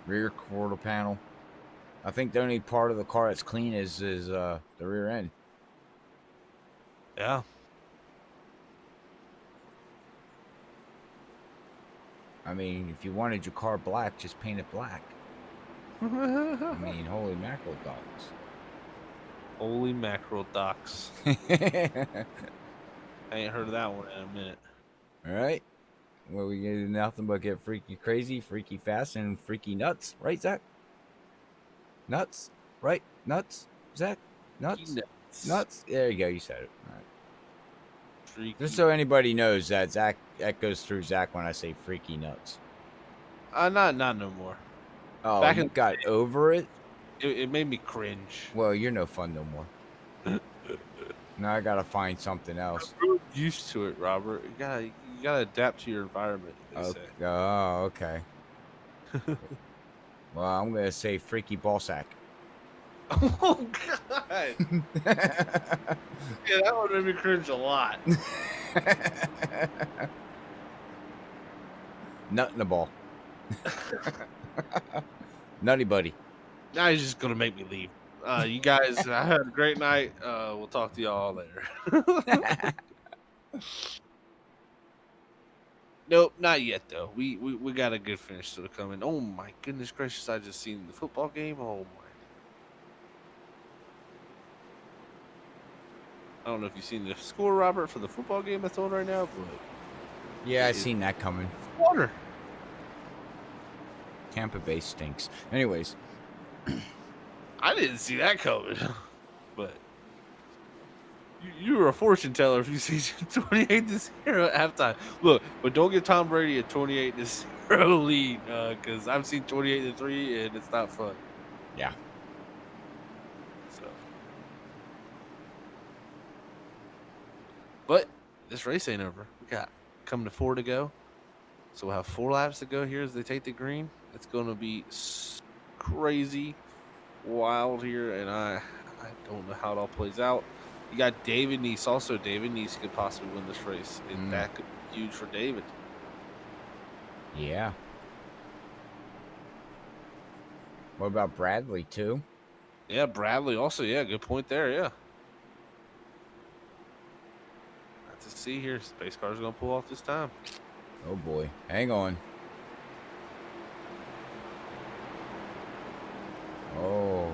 rear quarter panel. I think the only part of the car that's clean is the rear end. Yeah. I mean, if you wanted your car black, just paint it black. I mean, holy mackerel dogs. Holy mackerel docks. I ain't heard of that one in a minute. All right. Well, we do nothing but get freaky crazy, freaky fast, and freaky nuts. Right, Zach? Nuts? Right? Nuts? Zach? Nuts? Nuts? There you go. You said it. All right. Freaky. Just so anybody knows that Zach, that goes through Zach when I say freaky nuts. Not no more. Oh, Back you in- got over it? It made me cringe. Well, you're no fun no more. Now I gotta find something else. I'm used to it, Robert. You gotta adapt to your environment. They say. Oh, okay. Well, I'm gonna say freaky ball sack. Oh God! Yeah, that one made me cringe a lot. Nut in the ball. Nutty buddy. Now he's just gonna make me leave. You guys, I had a great night. We'll talk to y'all later. Nope, not yet though. We got a good finish still coming. Oh my goodness gracious! I just seen the football game. Oh my! I don't know if you've seen the score, Robert, for the football game that's on right now, but Yeah, I seen that coming. water. Tampa Bay stinks. Anyways, I didn't see that coming, but you were a fortune teller if you see 28-0 at halftime. Look, but don't give Tom Brady a 28-0 lead, because I've seen 28-3 and it's not fun. yeah. So, but this race ain't over. We got coming to 4 to go, so we'll have 4 laps to go here as they take the green. It's going to be crazy, wild here, and I don't know how it all plays out. You got David Neese. Also, David Neese could possibly win this race, and that could be huge for David. Yeah. What about Bradley, too? Yeah, Bradley also. Yeah, good point there. Yeah. Let's see here. Space car's going to pull off this time. Oh, boy. Hang on. Oh,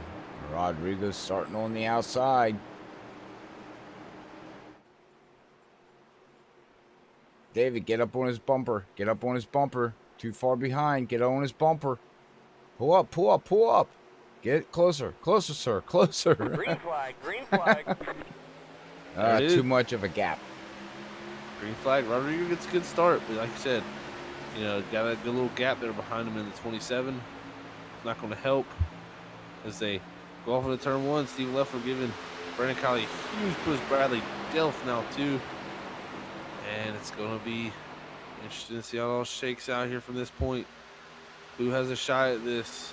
Rodrigo's starting on the outside. David, get up on his bumper. Get up on his bumper. Too far behind. Get on his bumper. Pull up, pull up, pull up. Get closer. Closer, sir. Closer. Green flag, green flag. Too much of a gap. Green flag. Rodrigo gets a good start, but like you said, you know, got a good little gap there behind him in the 27. Not going to help as they go off into turn one. Steve Leffler giving Brandon Colley a huge push. Bradley Delph now too. And it's going to be interesting to see how it all shakes out here from this point. Who has a shot at this?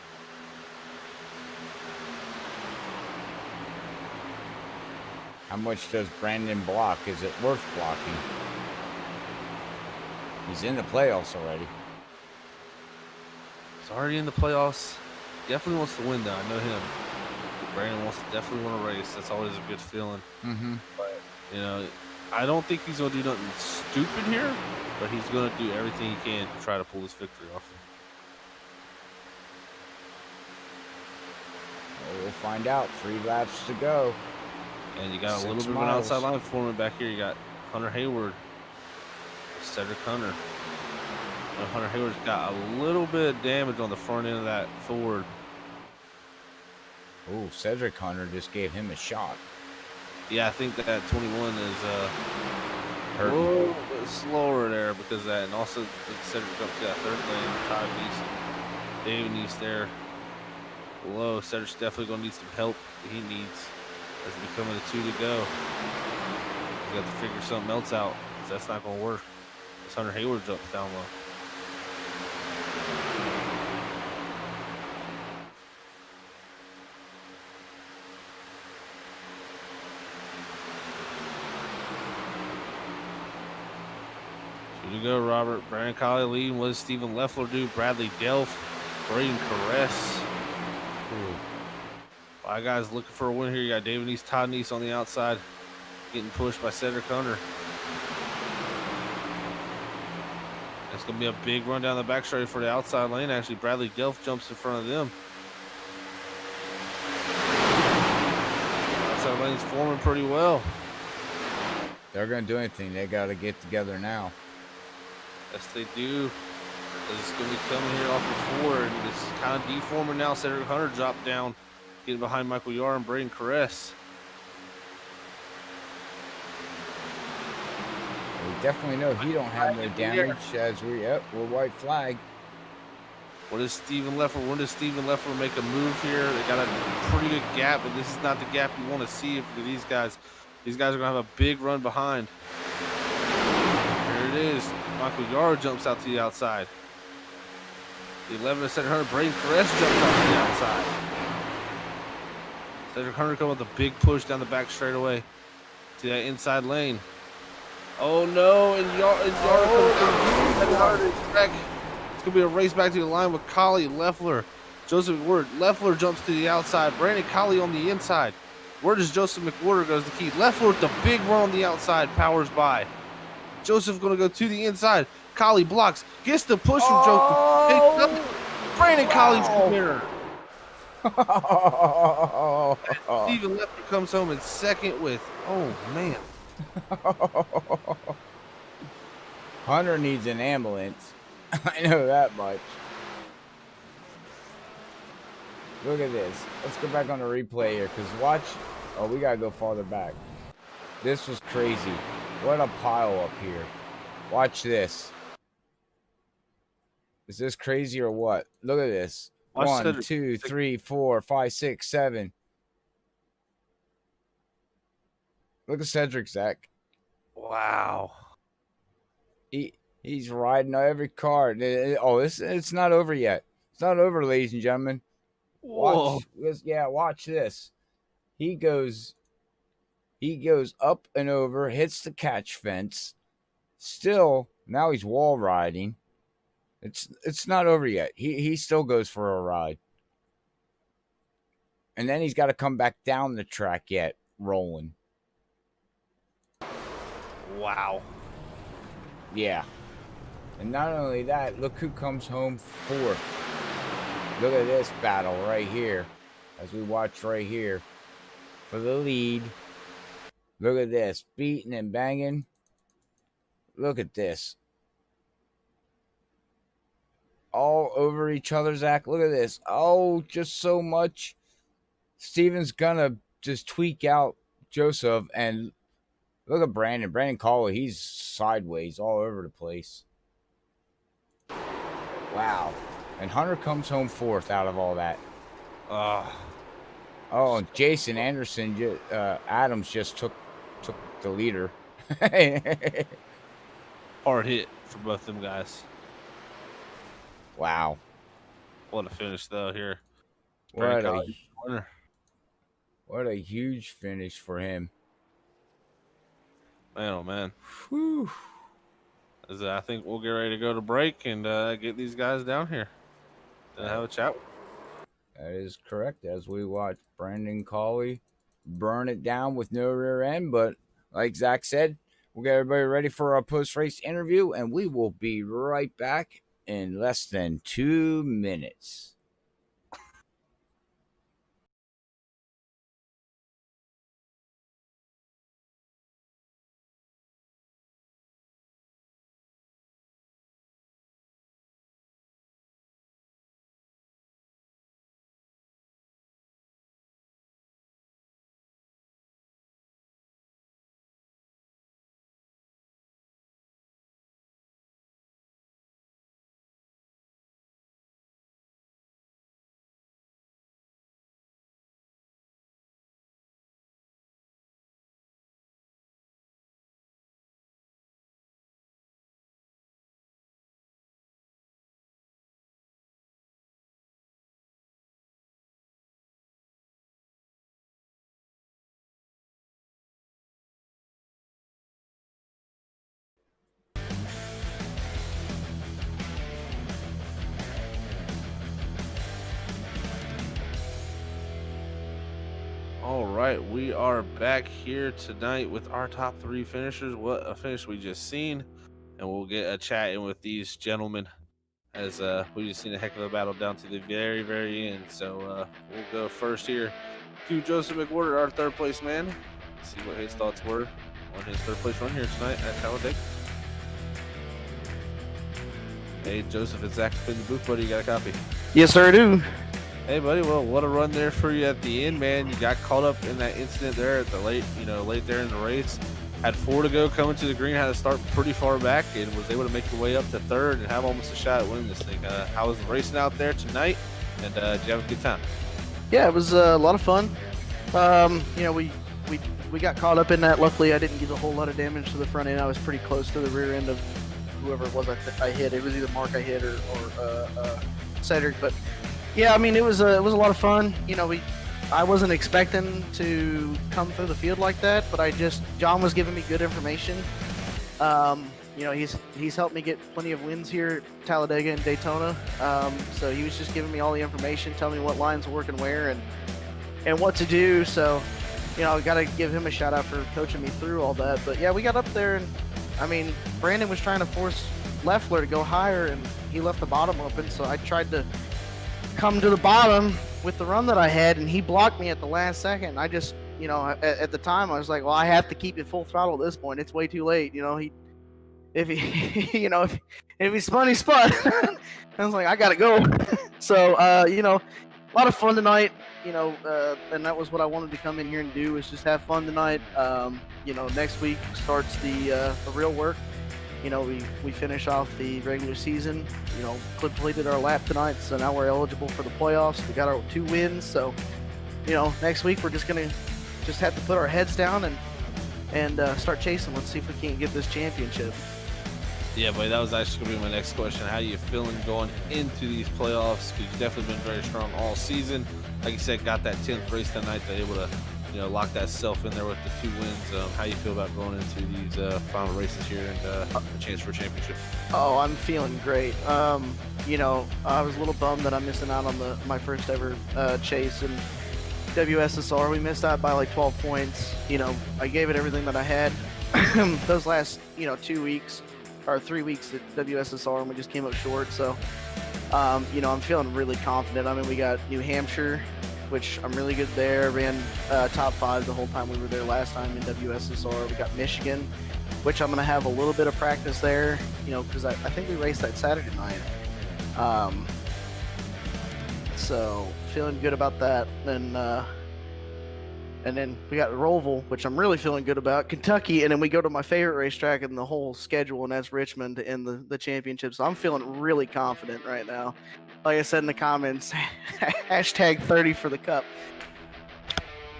How much does Brandon block? Is it worth blocking? He's in the playoffs already. He's already in the playoffs. Definitely wants to win, though. I know him. Brandon wants to definitely win a race. That's always a good feeling. Mm-hmm. But, you know, I don't think he's going to do nothing stupid here, but he's going to do everything he can to try to pull this victory off. Well, we'll find out. 3 laps to go. And you got a little 6 bit of an miles. outside line forming back here. You got Hunter Hayward, Cedric Hunter. And Hunter Hayward's got a little bit of damage on the front end of that Ford. Oh, Cedric Hunter just gave him a shot. Yeah, I think that 21 is a Hurting. little bit slower there because of that. And also, Cedric up to that third lane. Todd Neese, David Neese there below. Cedric's definitely going to need some help that he needs as it becoming a 2 to go. He's got to figure something else out because that's not going to work. As Hunter Hayward jumps down low. Here you go, Robert. Brandon Colley leading. What does Stephen Leffler do? Bradley Delph, Braden Caress. Five guys looking for a win here. You got David Neese, Todd Neese on the outside, getting pushed by Cedric Hunter. It's going to be a big run down the backstretch for the outside lane. Actually, Bradley Delph jumps in front of them. Outside lane's forming pretty well. They're going to do anything. They got to get together now. Yes, they do. It's going to be coming here off the Ford. And it's kind of deforming now. Cedric Hunter dropped down, getting behind Michael Yarr and Braden Caress. We definitely know he don't have no damage as we're white flag. What is Stephen Leffler? When does Stephen Leffler make a move here? They got a pretty good gap, but this is not the gap you want to see for these guys. These guys are going to have a big run behind. Here it is. Michael Yarr jumps out to the outside. The 11 to Cedric Hunter. Braden Caress jumps out to the outside. Cedric Hunter coming with a big push down the back straightaway to that inside lane. Oh no, and Yarr comes down. It's going to be a race back to the line with Colley, Leffler, Joseph McWhorter. Leffler jumps to the outside. Brandon Colley on the inside. Where does Joseph McWhorter goes the key? Leffler with the big run on the outside, powers by. Joseph going to go to the inside. Colley blocks, gets the push from Joseph. Brandon Colley's the winner. Stephen Leffler comes home in second with, oh man. Hunter needs an ambulance. I know that much. Look at this. Let's go back on the replay here because watch. Oh, we got to go farther back. This was crazy. What a pile up here. Watch this. Is this crazy or what? Look at this. 1, 2, 3, 4, 5, 6, 7. Look at Cedric, Zach. Wow. He's riding every car. Oh, it's not over yet. It's not over, ladies and gentlemen. Watch this. He goes up and over, hits the catch fence. Still, now he's wall riding. It's not over yet. He still goes for a ride. And then he's got to come back down the track yet, rolling. Wow. Yeah. And not only that, look who comes home fourth. Look at this battle right here. as we watch right here for the lead. Look at this, beating and banging. Look at this. All over each other's act. Look at this. Oh, just so much. Steven's gonna just tweak out Joseph, and look at Brandon. Brandon Cawley, he's sideways all over the place. Wow. And Hunter comes home fourth out of all that. Oh, and Jason Anderson, Adams just took the leader. Hard hit for both them guys. Wow. What a finish, though, here. What a huge finish for him. Man, oh, man. Whew. I think we'll get ready to go to break and get these guys down here and have a chat. That is correct. As we watch Brandon Cawley burn it down with no rear end. But like Zach said, we'll get everybody ready for our post-race interview, and we will be right back in less than 2 minutes. All right, we are back here tonight with our top 3 finishers. What a finish we just seen, and we'll get a chat in with these gentlemen as we just seen a heck of a battle down to the very, very end. So we'll go first here to Joseph McWhorter, our 3rd place man. See what his thoughts were on his 3rd place run here tonight at Talladega. Hey, Joseph, it's Zach in the booth, buddy. You got a copy? Yes, sir, I do. Hey, buddy. Well, what a run there for you at the end, man. You got caught up in that incident there at the late there in the race. Had 4 to go coming to the green. Had to start pretty far back and was able to make your way up to 3rd and have almost a shot at winning this thing. How was the racing out there tonight? And did you have a good time? Yeah, it was a lot of fun. We got caught up in that. Luckily, I didn't get a whole lot of damage to the front end. I was pretty close to the rear end of whoever it was I hit. It was either Mark I hit or Cedric. But yeah, I mean, it was a lot of fun. I wasn't expecting to come through the field like that, but John was giving me good information. He's helped me get plenty of wins here at Talladega and Daytona. So he was just giving me all the information, telling me what lines are working where and what to do. So, I got to give him a shout out for coaching me through all that. But yeah, we got up there, and I mean, Brandon was trying to force Leffler to go higher, and he left the bottom open. So I tried to come to the bottom with the run that I had, and he blocked me at the last second. I just, at the time I was like, well, I have to keep it full throttle at this point. It's way too late. If he spun, he spun. I was like, I gotta go. So, a lot of fun tonight. And that was what I wanted to come in here and do, was just have fun tonight. Next week starts the real work. We finish off the regular season. Completed our lap tonight, so now we're eligible for the playoffs. We got our 2 wins, so next week we're just gonna have to put our heads down and start chasing. Let's see if we can't get this championship. Yeah, buddy, that was actually going to be my next question. How are you feeling going into these playoffs? Because you've definitely been very strong all season. Like you said, got that 10th race tonight, that able to lock that self in there with the 2 wins. How you feel about going into these final races here and a chance for a championship? Oh, I'm feeling great. I was a little bummed that I'm missing out on my first ever chase in WSSR. We missed out by like 12 points. I gave it everything that I had those last 2 weeks or 3 weeks at WSSR, and we just came up short. So I'm feeling really confident. I mean, we got New Hampshire which I'm really good there. Ran top 5 the whole time we were there last time in WSSR. We got Michigan, which I'm going to have a little bit of practice there, because I think we raced that Saturday night. So feeling good about that. And then we got Roval, which I'm really feeling good about, Kentucky, and then we go to my favorite racetrack in the whole schedule, and that's Richmond in the championship. So I'm feeling really confident right now. Like I said in the comments, hashtag 30 for the cup.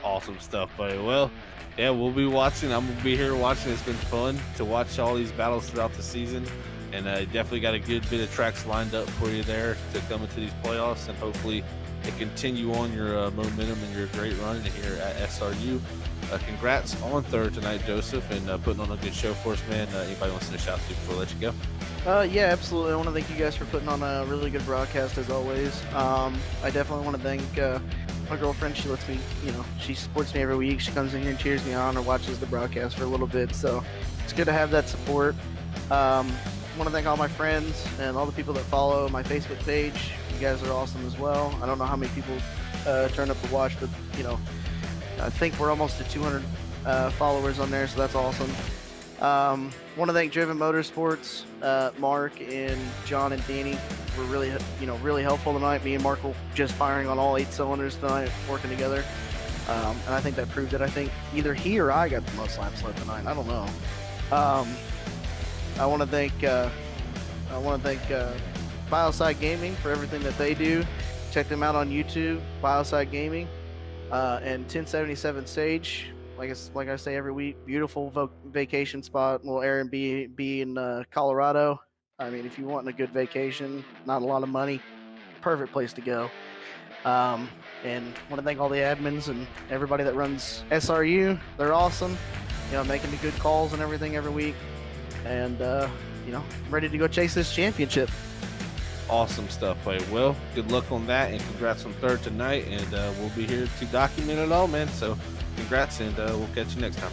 Awesome stuff, buddy. Well, yeah, we'll be watching. I'm going to be here watching. It's been fun to watch all these battles throughout the season. And definitely got a good bit of tracks lined up for you there to come into these playoffs, and hopefully to continue on your momentum and your great run here at SRU. Congrats on third tonight, Joseph, and putting on a good show for us, man. Anybody wants to shout to before I let you go? Yeah, absolutely. I want to thank you guys for putting on a really good broadcast as always. I definitely want to thank my girlfriend. She lets me, she supports me every week. She comes in here and cheers me on or watches the broadcast for a little bit. So it's good to have that support. I want to thank all my friends and all the people that follow my Facebook page. You guys are awesome as well. I don't know how many people turn up to watch, but I think we're almost at 200 followers on there, so that's awesome. Want to thank Driven Motorsports. Mark and John and Danny were really, really helpful tonight. Me and Mark were just firing on all 8 cylinders tonight, working together. And I think that proved it. I think either he or I got the most laps left tonight. I don't know. I want to thank Bioside Gaming for everything that they do. Check them out on YouTube, Bioside Gaming, and 1077 Sage. Like I say every week, beautiful vacation spot. Little Airbnb in Colorado. I mean, if you want a good vacation, not a lot of money, perfect place to go. And want to thank all the admins and everybody that runs SRU. They're awesome. Making me good calls and everything every week. And ready to go chase this championship. Awesome stuff, buddy. Well, good luck on that, and congrats on third tonight. And we'll be here to document it all, man. So congrats, and we'll catch you next time.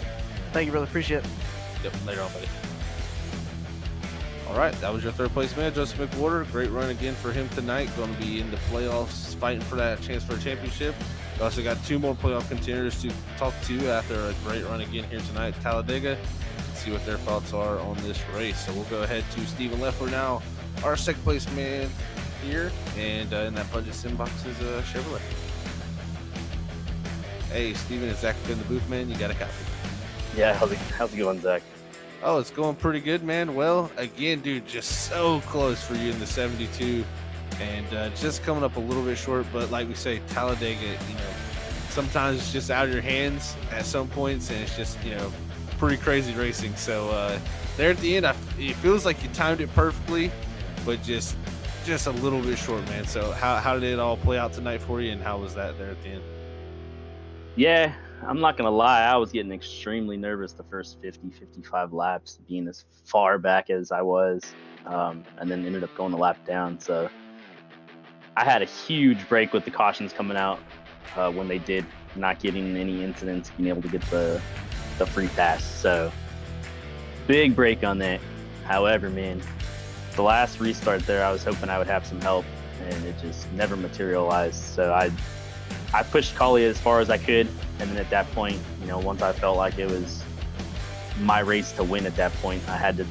Thank you, brother. Appreciate it. Yep, later on, buddy. All right, that was your third place man, Joseph McWhorter. Great run again for him tonight. Going to be in the playoffs, fighting for that chance for a championship. We also got 2 more playoff contenders to talk to after a great run again here tonight, Talladega. See what their thoughts are on this race. So we'll go ahead to Stephen Leffler now, our second place man here, and in that budget sim box is Chevrolet. Hey, Stephen, is Zach in the booth, man? You got a copy? Yeah, how's it going, Zach? Oh, it's going pretty good, man. Well, again, dude, just so close for you in the 72, and just coming up a little bit short. But like we say, Talladega, sometimes it's just out of your hands at some points, and it's just pretty crazy racing. So there at the end, it feels like you timed it perfectly, but just a little bit short, man. So how did it all play out tonight for you, and how was that there at the end? Yeah, I'm not going to lie. I was getting extremely nervous the first 50, 55 laps, being as far back as I was, and then ended up going a lap down. So I had a huge break with the cautions coming out when they did, not getting any incidents, being able to get the free pass. So big break on that. However, man, the last restart there, I was hoping I would have some help, and it just never materialized. So I pushed Collie as far as I could, and then at that point, once I felt like it was my race to win at that point, I had to,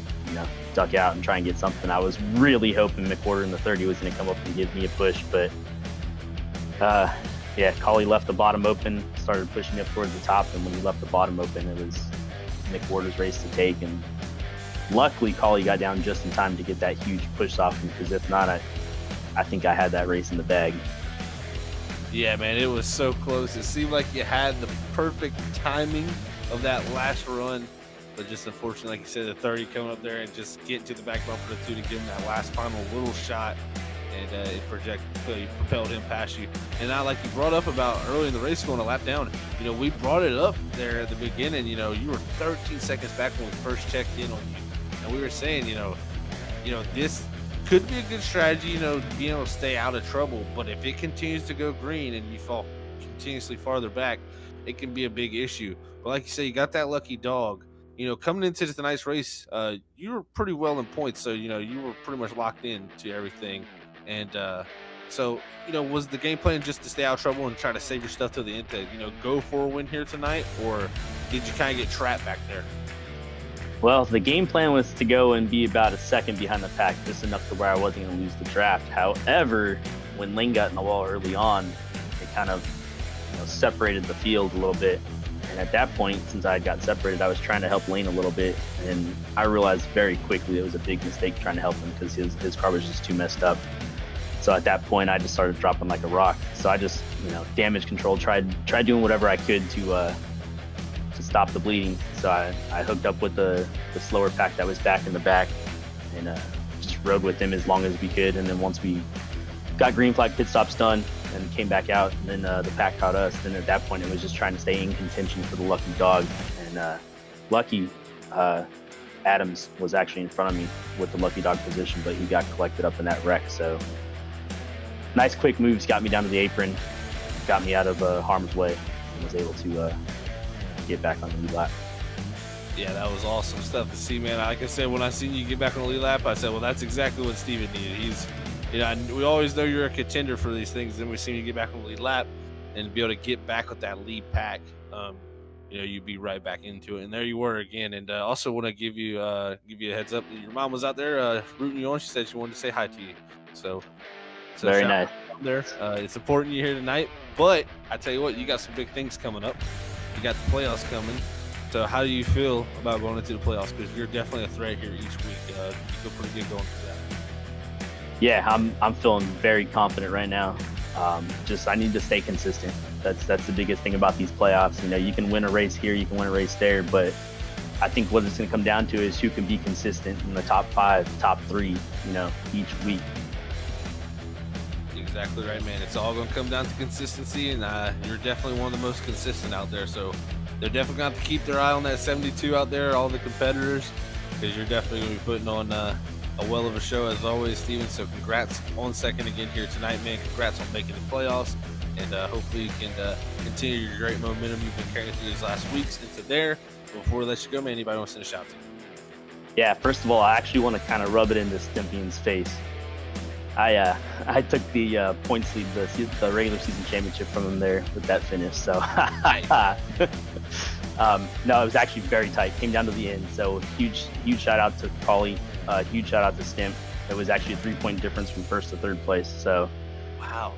duck out and try and get something. I was really hoping McWhorter in the 30 was going to come up and give me a push, but yeah, Collie left the bottom open, started pushing up towards the top, and when he left the bottom open, it was McWhorter's race to take, and luckily Collie got down just in time to get that huge push off him, because if not, I think I had that race in the bag. Yeah, man, it was so close. It seemed like you had the perfect timing of that last run, but just unfortunately, like you said, the 30 coming up there and just getting to the back bumper to give him that last final little shot, and it propelled him past you. And now, like you brought up about early in the race going a lap down, we brought it up there at the beginning. You were 13 seconds back when we first checked in on you, and we were saying, this could be a good strategy, being able to stay out of trouble. But if it continues to go green and you fall continuously farther back, it can be a big issue. But like you say, you got that lucky dog. Coming into tonight's race, you were pretty well in points, so you were pretty much locked in to everything. And So, was the game plan just to stay out of trouble and try to save your stuff till the end to, go for a win here tonight? Or did you kind of get trapped back there? Well, the game plan was to go and be about a second behind the pack, just enough to where I wasn't going to lose the draft. However, when Lane got in the wall early on, it kind of separated the field a little bit. And at that point, since I had got separated, I was trying to help Lane a little bit. And I realized very quickly it was a big mistake trying to help him because his car was just too messed up. So at that point, I just started dropping like a rock. So I just, damage control, tried doing whatever I could to stop the bleeding. So I hooked up with the slower pack that was back in the back and just rode with him as long as we could. And then once we got green flag pit stops done and came back out, and then the pack caught us, then at that point it was just trying to stay in contention for the lucky dog. And lucky Adams was actually in front of me with the lucky dog position, but he got collected up in that wreck. So nice quick moves got me down to the apron, got me out of harm's way, and was able to get back on the lead lap. Yeah, that was awesome stuff to see, man. Like I said, when I seen you get back on the lead lap, I said, well, that's exactly what Steven needed. He's, we always know you're a contender for these things. Then we seen you get back on the lead lap and be able to get back with that lead pack. You'd be right back into it. And there you were again. And also want to give you a heads up. Your mom was out there rooting you on. She said she wanted to say hi to you. So very nice. There, it's supporting you here tonight. But I tell you what, you got some big things coming up. You got the playoffs coming. So how do you feel about going into the playoffs? Because you're definitely a threat here each week. You feel pretty good going through that. Yeah, I'm feeling very confident right now. I need to stay consistent. That's the biggest thing about these playoffs. You can win a race here, you can win a race there, but I think what it's going to come down to is who can be consistent in the top 5, top 3, each week. Exactly right, man. It's all going to come down to consistency, and you're definitely one of the most consistent out there. So they're definitely going to have to keep their eye on that 72 out there, all the competitors, because you're definitely going to be putting on a well of a show as always, Steven. So congrats on second again here tonight, man. Congrats on making the playoffs, and hopefully you can continue your great momentum you've been carrying through these last weeks into there. Before we let you go, man, anybody want to send a shout to? Yeah, first of all, I actually want to kind of rub it into Stympian's face. I took the points lead, the regular season championship from him there with that finish. So no, it was actually very tight. Came down to the end. So huge shout out to Paulie. Huge shout out to Stimp. It was actually a 3-point difference from first to third place. So wow.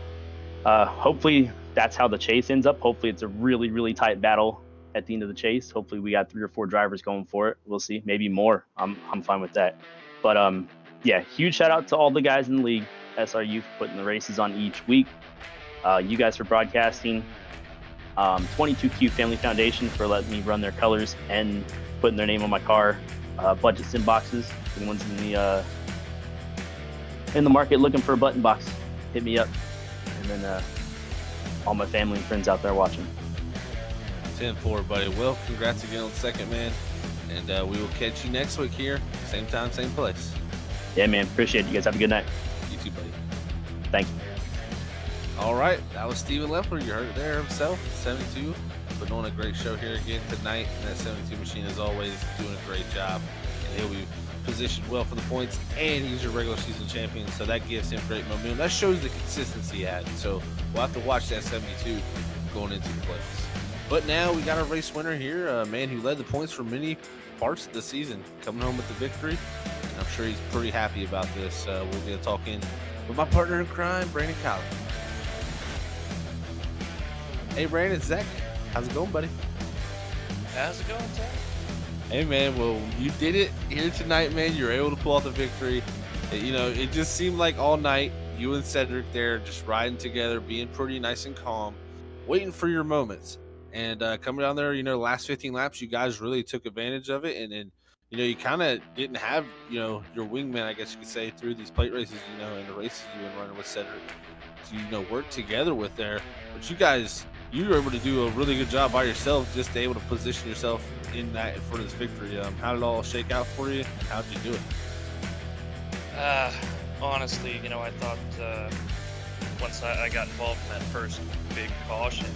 Hopefully that's how the chase ends up. Hopefully it's a really, really tight battle at the end of the chase. Hopefully we got 3 or 4 drivers going for it. We'll see. Maybe more. I'm fine with that. But yeah, huge shout out to all the guys in the league, SRU for putting the races on each week. You guys for broadcasting. 22Q Family Foundation for letting me run their colors and putting their name on my car. Budget sim boxes. Anyone's in the market looking for a button box, hit me up. And then all my family and friends out there watching. 10-4, buddy. Well, congrats again on second, man. And we will catch you next week here. Same time, same place. Yeah, man. Appreciate it. You guys have a good night. You too, buddy. Thank you. All right. That was Steven Leffler. You heard it there himself. 72. Putting on a great show here again tonight. And that 72 machine is always doing a great job. And he'll be positioned well for the points. And he's your regular season champion. So that gives him great momentum. That shows the consistency he had. So we'll have to watch that 72 going into the playoffs. But now we got a race winner here, a man who led the points for many parts of the season, coming home with the victory. And I'm sure he's pretty happy about this. We'll be talking with my partner in crime, Brandon Collins. Hey, Brandon, Zach. How's it going, buddy? How's it going, Zach? Hey, man. Well, you did it here tonight, man. You were able to pull off the victory. It just seemed like all night you and Cedric there just riding together, being pretty nice and calm, waiting for your moments. And coming down there, last 15 laps, you guys really took advantage of it. And then, you kind of didn't have, your wingman, I guess you could say, through these plate races, and the races you were running with Cedric to, work together with there. But you were able to do a really good job by yourself, just to able to position yourself in that for this victory. How did it all shake out for you? And how did you do it? Honestly, I thought once I got involved in that first big caution,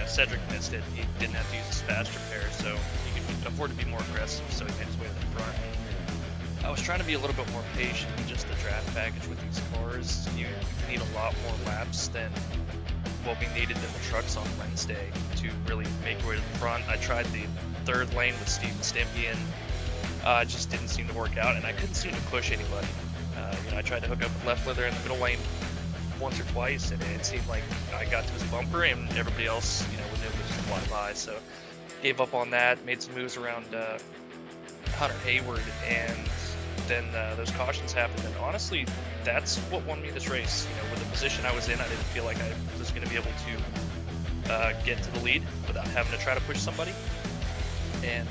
Cedric missed it. He didn't have to use his fast repair, so he could afford to be more aggressive, so he made his way to the front. I was trying to be a little bit more patient in just the draft package with these cars. You need a lot more laps than what we needed in the trucks on Wednesday to really make your way to the front. I tried the third lane with Steven Stimpy and just didn't seem to work out, and I couldn't seem to push anybody. I tried to hook up with Leffler there in the middle lane once or twice, and it seemed like I got to his bumper and everybody else, was able to just fly by. So gave up on that, made some moves around Hunter Hayward, and then those cautions happened. And honestly, that's what won me this race. With the position I was in, I didn't feel like I was going to be able to get to the lead without having to try to push somebody. And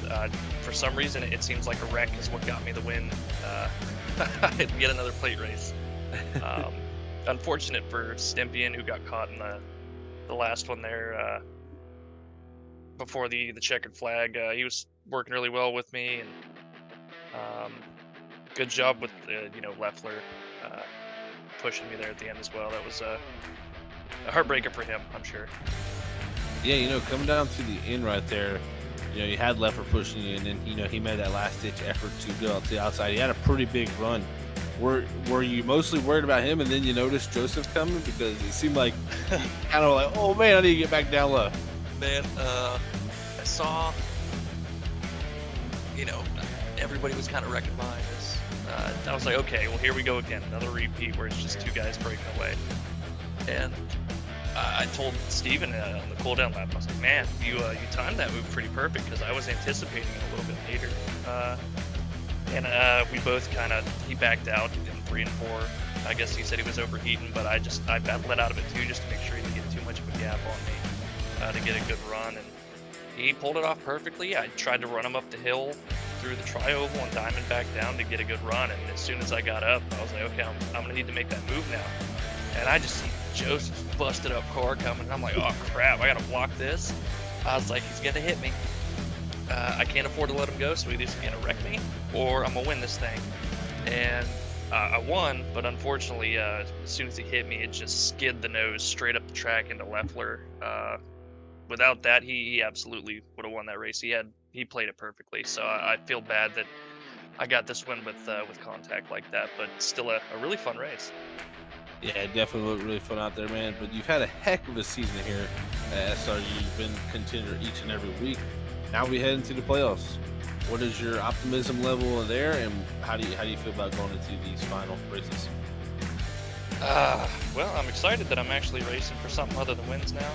for some reason, it seems like a wreck is what got me the win. Yet another plate race. Unfortunate for Stimpian, who got caught in the last one there before the checkered flag. He was working really well with me, and good job with Leffler pushing me there at the end as well. That was a heartbreaker for him, I'm sure. Yeah, coming down to the end right there, you had Leffler pushing you, and then he made that last ditch effort to go out to the outside. He had a pretty big run. Were you mostly worried about him, and then you noticed Joseph coming, because it seemed like kind of like, oh man, I need to get back down low. Man, I saw, everybody was kind of wrecking behind us. I was like, okay, well, here we go again, another repeat where it's just two guys breaking away. And I told Steven on the cool down lap, I was like, man, you timed that move pretty perfect, because I was anticipating it a little bit later. And we both he backed out in 3 and 4. I guess he said he was overheating, but I let out of it too, just to make sure he didn't get too much of a gap on me to get a good run. And he pulled it off perfectly. I tried to run him up the hill through the tri-oval and diamond back down to get a good run. And as soon as I got up, I was like, okay, I'm gonna need to make that move now. And I just see Joseph's busted up car coming. And I'm like, oh crap, I gotta block this. I was like, he's gonna hit me. I can't afford to let him go, so either he's gonna wreck me or I'm gonna win this thing. And I won, but unfortunately, as soon as he hit me, it just skid the nose straight up the track into Leffler. Without that, he absolutely would have won that race. He played it perfectly, so I feel bad that I got this win with contact like that, but still a really fun race. Yeah, it definitely looked really fun out there, man. But you've had a heck of a season here at SRU. You've been contender each and every week. Now we head into the playoffs. What is your optimism level there, and how do you feel about going into these final races? Well, I'm excited that I'm actually racing for something other than wins now.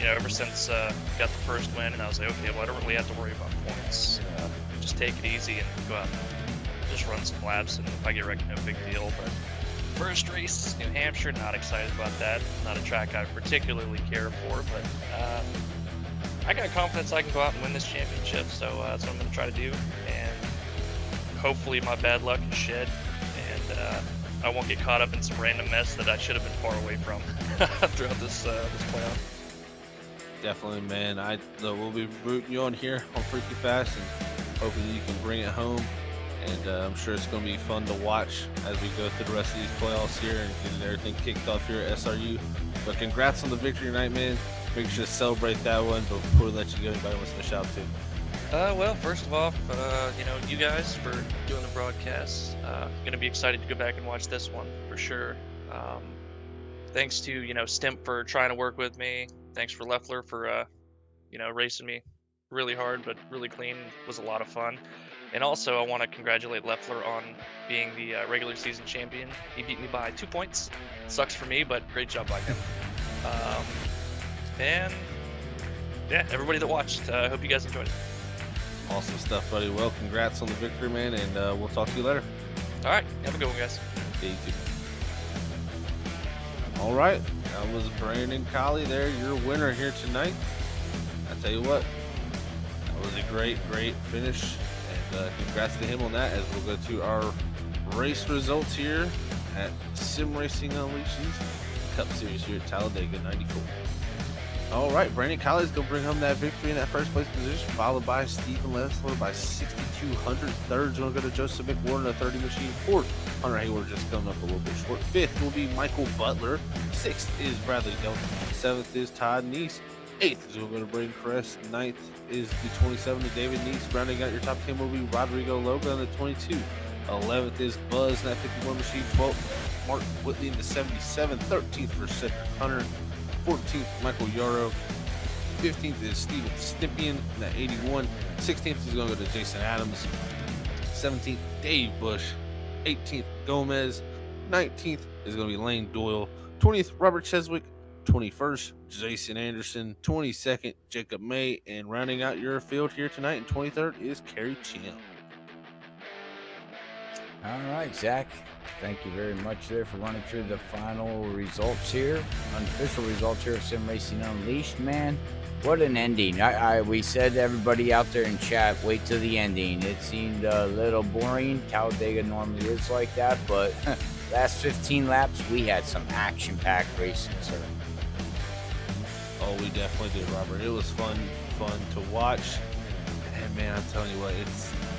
Ever since got the first win, and I was like, okay, well, I don't really have to worry about points. Just take it easy and go out and just run some laps, and if I get wrecked, no big deal. But first race, New Hampshire, not excited about that. Not a track I particularly care for, but I got confidence I can go out and win this championship, so that's what I'm going to try to do. And hopefully my bad luck is shed, and I won't get caught up in some random mess that I should have been far away from throughout this playoff. Definitely, man. We'll be rooting you on here on Freaky Fast, and hoping you can bring it home. And I'm sure it's going to be fun to watch as we go through the rest of these playoffs here and get everything kicked off here at SRU. But congrats on the victory tonight, man. Make sure to celebrate that one. But before we let you go, anybody wants to shout to? Well, first of all, you guys for doing the broadcast. Going to be excited to go back and watch this one for sure. Thanks to Stimp for trying to work with me. Thanks for Leffler for racing me really hard but really clean. It was a lot of fun. And also, I want to congratulate Leffler on being the regular season champion. He beat me by 2 points. Sucks for me, but great job by him. And yeah, everybody that watched, I hope you guys enjoyed it. Awesome stuff, buddy. Well, congrats on the victory, man, and we'll talk to you later. All right, have a good one, guys. Yeah, you too. All right, that was Brandon Colley there, your winner here tonight. I tell you what, that was a great finish, and congrats to him on that. As we'll go to our race results here at Sim Racing Unleashed Cup Series here at Talladega 94. All right, Brandon Colley's going to bring home that victory in that first place position, followed by Stephen Leffler by 6,200. Third's going to go to Joseph McWarden, a 30 machine. Fourth, Hunter Hayward just coming up a little bit short. Fifth will be Michael Butler. Sixth is Bradley Delton. Seventh is Todd Neese. 8th is going to go to Braden Crest. 9th is the 27 to David Neese. Rounding out your top 10 will be Rodrigo Loga on the 22. 11th is Buzz in that 51 machine. 12th, Mark Whitley in the 77. 13th for Cedric Hunter. 14th, Michael Yarrow. 15th is Steven Stippian in that 81. 16th is going to go to Jason Adams. 17th, Dave Bush. 18th, Gomez. 19th is going to be Lane Doyle. 20th, Robert Cheswick. 21st, Jason Anderson. 22nd, Jacob May. And rounding out your field here tonight in 23rd is Kerry Chim. All right, Zach. Thank you very much there for running through the final results here, unofficial results here of Sim Racing Unleashed. Man, what an ending. We said to everybody out there in chat, wait till the ending. It seemed a little boring. Talladega normally is like that, but last 15 laps, we had some action-packed racing, sir. Oh, we definitely did, Robert. It was fun to watch. And man, I'm telling you what,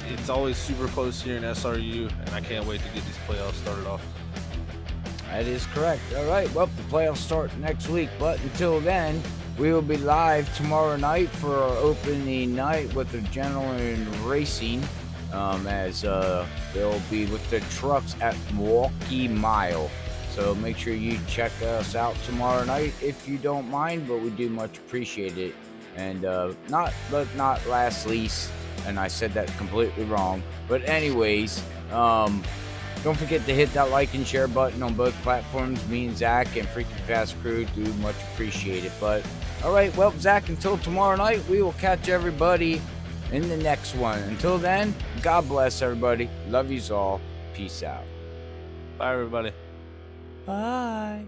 it's always super close here in SRU, and I can't wait to get these playoffs started off. That is correct. All right, well, the playoffs start next week, but until then, we will be live tomorrow night for our opening night with the Gentleman Racing, as they'll be with the trucks at Milwaukee Mile. So make sure you check us out tomorrow night if you don't mind, but we do much appreciate it. And not last least, and I said that completely wrong, but anyways, don't forget to hit that like and share button on both platforms. Me and Zach and Freaking Fast Crew do much appreciate it. But all right, well, Zach, until tomorrow night, we will catch everybody in the next one. Until then, God bless everybody. Love yous all. Peace out. Bye, everybody. Bye.